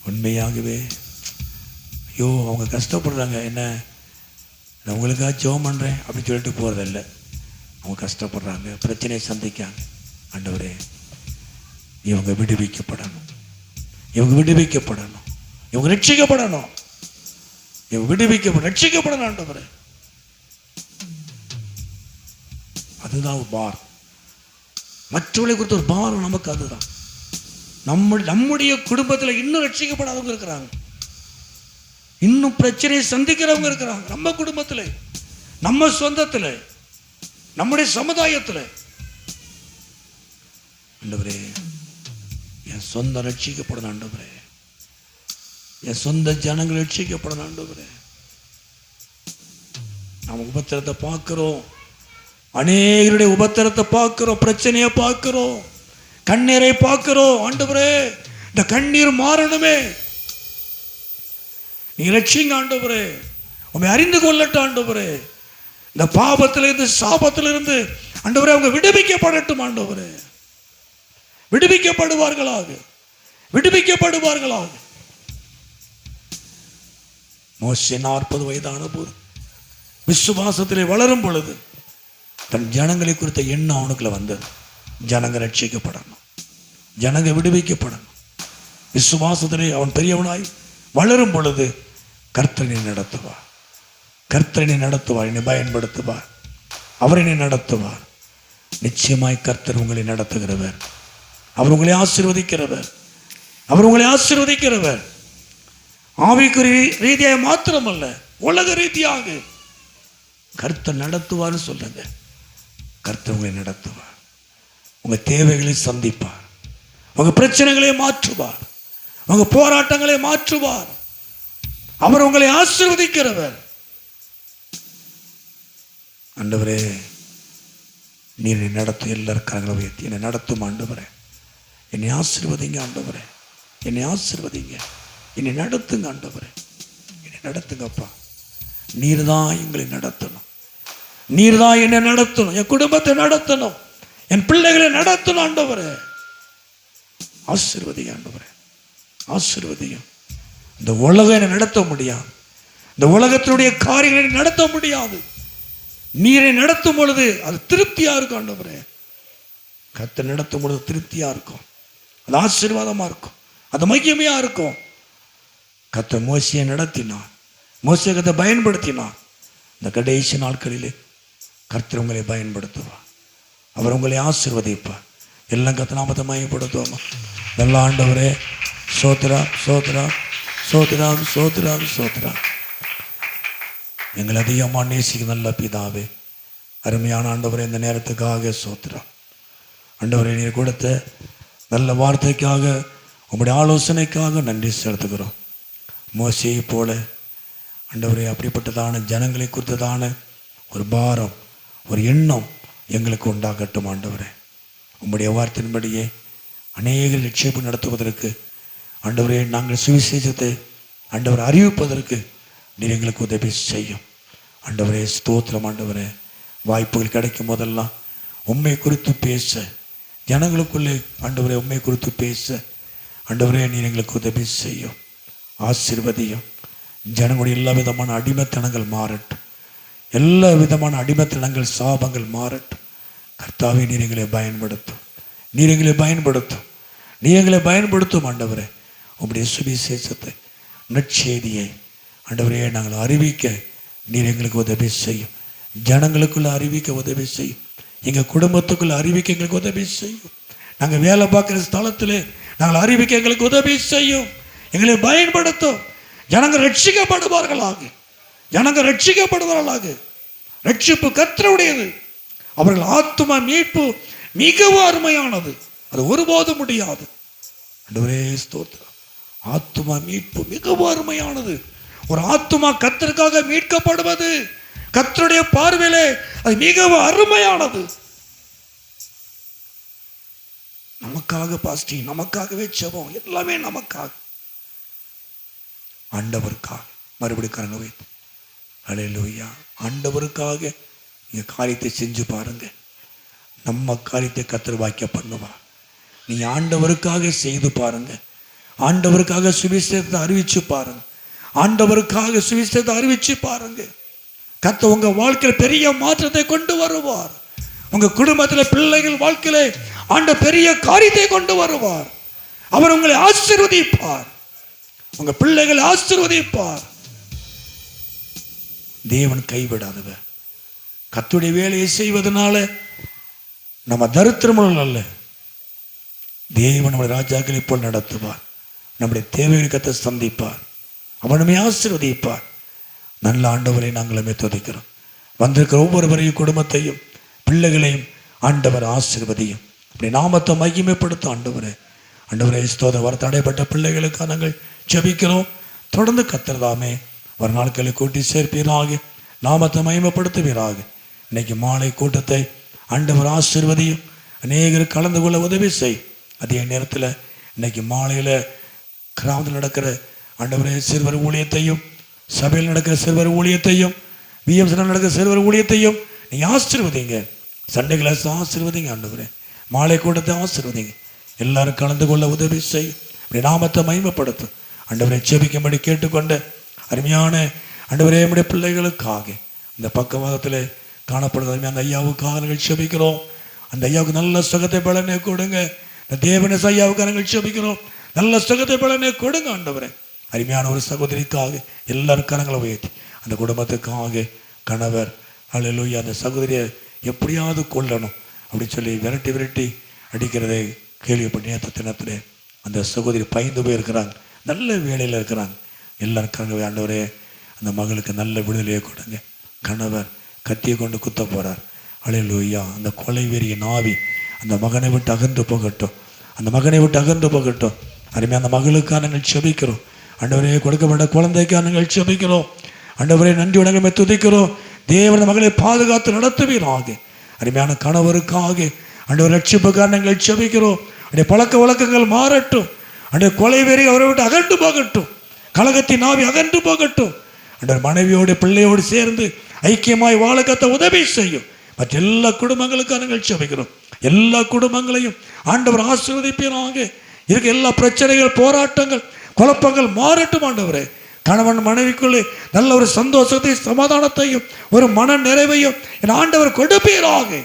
உண்மையாகவே ஐயோ அவங்க கஷ்டப்படுறாங்க, என்ன நான் உங்களுக்காக ஜெபம் பண்ணுறேன் அப்படின்னு சொல்லிட்டு போகிறதில்ல. அவங்க கஷ்டப்படுறாங்க, பிரச்சனையை சந்திக்காங்க. ஆண்டவரே இவங்க விடுவிக்கப்படணும், இவங்க விடுவிக்கப்படணும், இவங்க ரட்சிக்கப்படணும், இவங்க ரட்சிக்கப்படணும் ஆண்டவரே. அதுதான் ஒரு பாரம். மற்றவர்களை குறித்த ஒரு பாரம் நமக்கு அதுதான். நம்முடைய குடும்பத்தில் இன்னும் ரட்சிக்கப்படாதவங்க இருக்கிறாங்க, இன்னும் பிரச்சனையை சந்திக்கிறவங்க இருக்கிறாங்க. நம்ம குடும்பத்தில், நம்ம சொந்தத்தில், நம்முடைய சமுதாயத்தில். ஆண்டவரே என் சொந்த ரட்சிக்கப்படணும் ஆண்டவரே, என் சொந்த ஜனங்கள் ரட்சிக்கப்படணும் ஆண்டவரே. நாம் உபத்திரத்தை பார்க்கிறோம், அநேகருடைய உபத்திரத்தை பார்க்கிறோம், பிரச்சனையை பார்க்கிறோம், கண்ணீரை பார்க்கிறோம். ஆண்டவரே இந்த கண்ணீர் மாறணுமே, நீ ரட்சிங்க ஆண்டவரே, உண்மை அறிந்து கொள்ளட்டும் ஆண்டவரே. இந்த பாபத்திலிருந்து சாபத்திலிருந்து ஆண்டவரே அவங்க விடுவிக்கப்படட்டும் ஆண்டவரே, விடுவிக்கப்படுவார்களாக, விடுவிக்கப்படுவார்களாக. மோசே 40 வயதான போது விசுவாசத்திலே வளரும் பொழுது தன் ஜனங்களை குறித்த எண்ணம் அவனுக்குள்ள வந்தது. ஜனங்க ரட்சிக்கப்படணும், ஜனங்க விடுவிக்கப்படணும். விசுவாசத்திலே அவன் பெரியவனாய் வளரும் பொழுது கர்த்தனை நடத்துவார், கர்த்தனை நடத்துவார், என்னை பயன்படுத்துவார், அவர் என்னை நடத்துவார். நிச்சயமாய் கர்த்தர் உங்களை நடத்துகிறவர், அவர் உங்களை ஆசீர்வதிக்கிறவர், அவர் உங்களை ஆசீர்வதிக்கிறவர். ஆவிக்குரிய ரீதியாக மாத்திரமல்ல, உலக ரீதியாக கர்த்தர் நடத்துவார்னு சொல்லுங்க. கர்த்தர் உங்களை நடத்துவார், உங்க தேவைகளை சந்திப்பார், உங்க பிரச்சனைகளை மாற்றுவார், உங்க போராட்டங்களை மாற்றுவார். அவர் உங்களை ஆசீர்வதிக்கிறவர். ஆண்டவரே நீர் என்னை நடத்தும். எல்லாரும் கரங்களை உயர்த்தி என்னை நடத்தும் ஆண்டவரே, என்னை ஆசீர்வதிங்க ஆண்டவரே, என்னை ஆசீர்வதிங்க, என்னை நடத்துங்க ஆண்டவரே, என்னை நடத்துங்கப்பா. நீர் தான் எங்களை நடத்தணும், நீர் தான் என்னை நடத்தணும், என் குடும்பத்தை நடத்தணும், என் பிள்ளைகளை நடத்தணும் ஆண்டவரே. ஆசீர்வதிங்க ஆண்டவரே, ஆசீர்வதியும். இந்த உலகம் என்னை நடத்த முடியாது, இந்த உலகத்தினுடைய காரியங்களை நடத்த முடியாது. நீரை நடத்தும் பொழுது அது திருப்தியா இருக்கும் ஆண்டவரே. கர்த்தர் நடத்தும் பொழுது திருப்தியா இருக்கும், அது ஆசீர்வாதமா இருக்கும், அது மகிமையா இருக்கும். கர்த்தர் மோசையை நடத்தினார், மோசேயை கர்த்தர் பயன்படுத்தினார். இந்த கடைசி நாட்களிலே கர்த்தர் உங்களை பயன்படுத்துவார், அவர் உங்களை ஆசீர்வதிப்பார். எல்லாம் கர்த்தர் நாமத்தை மகிமைப்படுத்துவோமா? நல்ல ஆண்டவரே சோத்ரா சோத்ரா சோத்ரா சோத்ரா சோத்ரா. எங்களை அதிகமாக நேசிக்கும் நல்ல பிதாவே, அருமையான ஆண்டவரே, இந்த நேரத்துக்காக சோத்ரா. ஆண்டவரே நீர் கொடுத்த நல்ல வார்த்தைக்காக, உங்களுடைய ஆலோசனைக்காக நன்றி செலுத்துகிறோம். மோசையை போல ஆண்டவரே அப்படிப்பட்டதான ஜனங்களை குறித்ததான ஒரு பாரம், ஒரு எண்ணம் எங்களுக்கு உண்டாகட்டும் ஆண்டவரே. உங்களுடைய வார்த்தையின்படியே அநேக நிச்சயம் நடத்துவதற்கு ஆண்டவரே, நாங்கள் சுவிசேஷத்தை ஆண்டவரை அறிவிப்பதற்கு நீர் எங்களுக்கு உதவி செய்யும் ஆண்டவரே. ஸ்தோத்திரம் ஆண்டவரே. வாய்ப்புகள் கிடைக்கும் போதெல்லாம் உண்மை குறித்து பேச, ஜனங்களுக்குள்ளே ஆண்டவரே உண்மை குறித்து பேச ஆண்டவரே நீர் எங்களுக்கு உதவி செய்யும், ஆசீர்வதியும். ஜனங்களுடைய எல்லா விதமான அடிமைத்தனங்கள் மாறட்டும், எல்லா விதமான அடிமைத்தனங்கள் சாபங்கள் மாறட்டும். கர்த்தாவே நீர் எங்களை பயன்படுத்தும், நீர் எங்களை பயன்படுத்தும், நீர் எங்களை பயன்படுத்தும் ஆண்டவரே. உங்களுடைய சுவிசேஷத்தை, நற்செய்தியை ஆண்டவரே நாங்கள் அறிவிக்க நீர் எங்களுக்கு உதவி செய்யும், ஜனங்களுக்குள்ள அறிவிக்க உதவி செய்யும், எங்கள் குடும்பத்துக்குள்ள அறிவிக்க எங்களுக்கு உதவி செய்யும், நாங்கள் வேலை பார்க்குற ஸ்தலத்தில் நாங்கள் அறிவிக்க எங்களுக்கு உதவி செய்யும், எங்களை பயன்படுத்தும். ஜனங்கள் ரட்சிக்கப்படுவார்களாக, ஜனங்கள் ரட்சிக்கப்படுவார்களாக. ரட்சிப்பு கர்த்தருடையது, அவர்கள் ஆத்தும மீட்பு மிகவும் அருமையானது, அது ஒருபோதும் முடியாது. ஆண்டவரே ஸ்தோத்திரம். ஆத்துமா மீட்பு மிகவும் அருமையானது. ஒரு ஆத்துமா கர்த்தருக்காக மீட்கப்படுவது கர்த்தருடைய பார்வையிலே அது மிகவும் அருமையானது. நமக்காக பாஸ்டிங், நமக்காகவே ஜெபம், எல்லாமே நமக்காக, ஆண்டவருக்காக. மறுபடி கரங்க வைத்து அல்லேலூயா. ஆண்டவருக்காக நீங்க காரியத்தை செஞ்சு பாருங்க. நம்ம காரியத்தை கர்த்தர் வாக்கிய பண்ணுவார். நீ ஆண்டவருக்காக செய்து பாருங்க. ஆண்டவருக்காக சுவிசேஷத்தை அறிவிச்சு பாருங்க. ஆண்டவருக்காக சுவிசேஷத்தை அறிவிச்சு பாருங்க. கர்த்தர் உங்க வாழ்க்கையில் பெரிய மாற்றத்தை கொண்டு வருவார். உங்க குடும்பத்தில் பிள்ளைகள் வாழ்க்கையில ஆண்ட பெரிய காரியத்தை கொண்டு வருவார். அவர் உங்களை ஆசீர்வதிப்பார். உங்க பிள்ளைகளை ஆசீர்வதிப்பார். தேவன் கைவிடாதவர். கர்த்தருடைய வேலையை செய்வதனால நம்ம தரித்திரமுள்ள அல்ல. தேவன் நம்முடைய ராஜாக்களை போல் நடத்துவார். நம்முடைய தேவைகளை கர்த்தர் சந்திப்பார். அவர் நம்மை ஆசீர்வதிப்பார். நல்ல ஆண்டவரை நாங்களுமே துதிக்கிறோம். வந்திருக்கிற ஒவ்வொருவரையும், குடும்பத்தையும், பிள்ளைகளையும் ஆண்டவர் ஆசீர்வதியும். அப்படி நாமத்தை மகிமைப்படுத்த ஆண்டவரே. ஆண்டவரே ஸ்தோத்திரம். வர தடைப்பட்ட பிள்ளைகளுக்காக நாங்கள் ஜெபிக்கிறோம். தொடர்ந்து கர்த்தர் தாமே ஒரு நாட்களை கூட்டி சேர்ப்பீராக, நாமத்தை மகிமைப்படுத்துவீராக. இன்னைக்கு மாலை கூட்டத்தை ஆண்டவர் ஆசீர்வதியும். அநேகர் கலந்து கொள்ள உதவி செய். அதே நேரத்தில் இன்னைக்கு மாலையில் கிராமத்தில் நடக்கிற ஆண்டவரே சிறுவர் ஊழியத்தையும், சபையில் நடக்கிற சிறுவர் ஊழியத்தையும், விஎம்சி நடக்கிற சிறுவர் ஊழியத்தையும் நீங்க ஆசீர்வதிங்க. சண்டே கிளாஸ் ஆசீர்வதிங்க ஆண்டவரே. மாலை கூட்டத்தை ஆசீர்வதிங்க. எல்லாரும் கலந்து கொள்ள உதவி செய். அப்படி நாமத்தை மகிமைப்படுத்தும். ஆண்டவரை ஜெபிக்கும்படி கேட்டுக்கொண்ட அருமையான ஆண்டவரே நம்முடைய பிள்ளைகளுக்காக இந்த பக்கவாதத்தில் காணப்படுறது அந்த ஐயாவுக்காக நாங்கள் ஜெபிக்கிறோம். அந்த ஐயாவுக்கு நல்ல சுகத்தை பலனை கொடுங்க. இந்த தேவன ஐயாவுக்காக நாங்கள் ஜெபிக்கிறோம். நல்ல சுகத்தை பலனை கொடுங்க ஆண்டவரே. அருமையான ஒரு சகோதரிக்காக எல்லாரும் கரங்களை உயர்த்தி அந்த குடும்பத்துக்காக கணவர் அல்லேலூயா அந்த சகோதரியை எப்படியாவது கொல்லணும் அப்படின்னு சொல்லி விரட்டி விரட்டி அடிக்கிறதை கேள்விப்பட்ட தினத்தில் அந்த சகோதரி பயந்து போய் இருக்கிறாங்க. நல்ல வேலையில் இருக்கிறாங்க. எல்லாரும் கரங்களை ஆண்டவரே அந்த மகளுக்கு நல்ல விடுதலையை கொடுங்க. கணவர் கத்தியை கொண்டு குத்த போகிறார். அல்லேலூயா. அந்த கொலை வெறியின் ஆவி அந்த மகனை விட்டு அகன்று போகட்டும். அந்த மகனை விட்டு அகன்று போகட்டும். அருமையாக அந்த மகளுக்காக நாங்கள் ஜெபிக்கிறோம். ஆண்டவரே கொடுக்கப்பட்ட குழந்தைக்காக நாங்கள் ஜெபிக்கிறோம். ஆண்டவரே நன்றி வணக்கமே துதிக்கிறோம். தேவன் மகளை பாதுகாத்து நடத்துவீராக. அருமையான கணவருக்காக ஆண்டவர் ரட்சிப்புக்காக நாங்கள் ஜெபிக்கிறோம். அவருடைய பழக்க வழக்கங்கள் மாறட்டும். அவருடைய கொலை வெறி அவரை விட்டு அகன்று போகட்டும். கலகத்தின் ஆவி அகன்று போகட்டும். ஆண்டவர் மனைவியோடு பிள்ளையோடு சேர்ந்து ஐக்கியமாய் வாழ கத்த உதவி செய்யும். மற்ற எல்லா குடும்பங்களுக்காக நாங்கள் ஜெபிக்கிறோம். எல்லா குடும்பங்களையும் ஆண்டவர் ஆசீர்வதிப்பீராக. இருக்க எல்லா பிரச்சனைகள், போராட்டங்கள், குழப்பங்கள் மாறட்டும் ஆண்டவரே. கணவன் மனைவிக்குள்ளே நல்ல ஒரு சந்தோஷத்தை, சமாதானத்தையும், ஒரு மன நிறைவையும் என் ஆண்டவர் கொடுப்பீராக.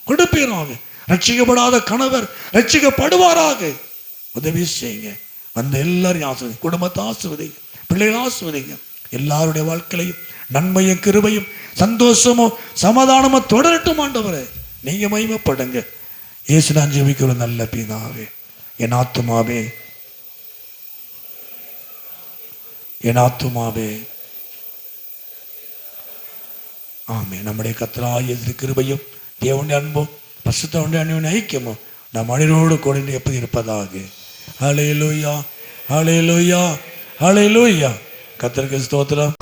கொடுப்பீராக. ரட்சிக்கப்படாத கணவர் ரட்சிக்கப்படுவாராக. உதவி செய்யுங்க. வந்த எல்லாரையும் ஆசீர்வதிங்க. குடும்பத்தை ஆசீர்வதிங்க. பிள்ளைகளை ஆசீர்வதிங்க. எல்லாருடைய வாழ்க்கையிலையும் நன்மையும் கிருபையும் சந்தோஷமும் சமாதானமும் தொடரட்டும் ஆண்டவரே. நீங்க மகிமைப்படுங்க. இயேசு நான் ஜெபிக்கிற நல்ல பிதாவே. என் ஆத்துமாவே, என் ஆத்துமாவே ஆமே. நம்முடைய கர்த்தராகிய இயேசு கிருபையும் தேவனுடைய அன்பும் பரிசுத்தமுடைய அன்பின் ஐக்கியமும் நம் அனைவரோடு கூட எப்படி இருப்பதாக. ஹல்லேலூயா, ஹல்லேலூயா, ஹல்லேலூயா. கர்த்தருக்கு ஸ்தோத்திரம்.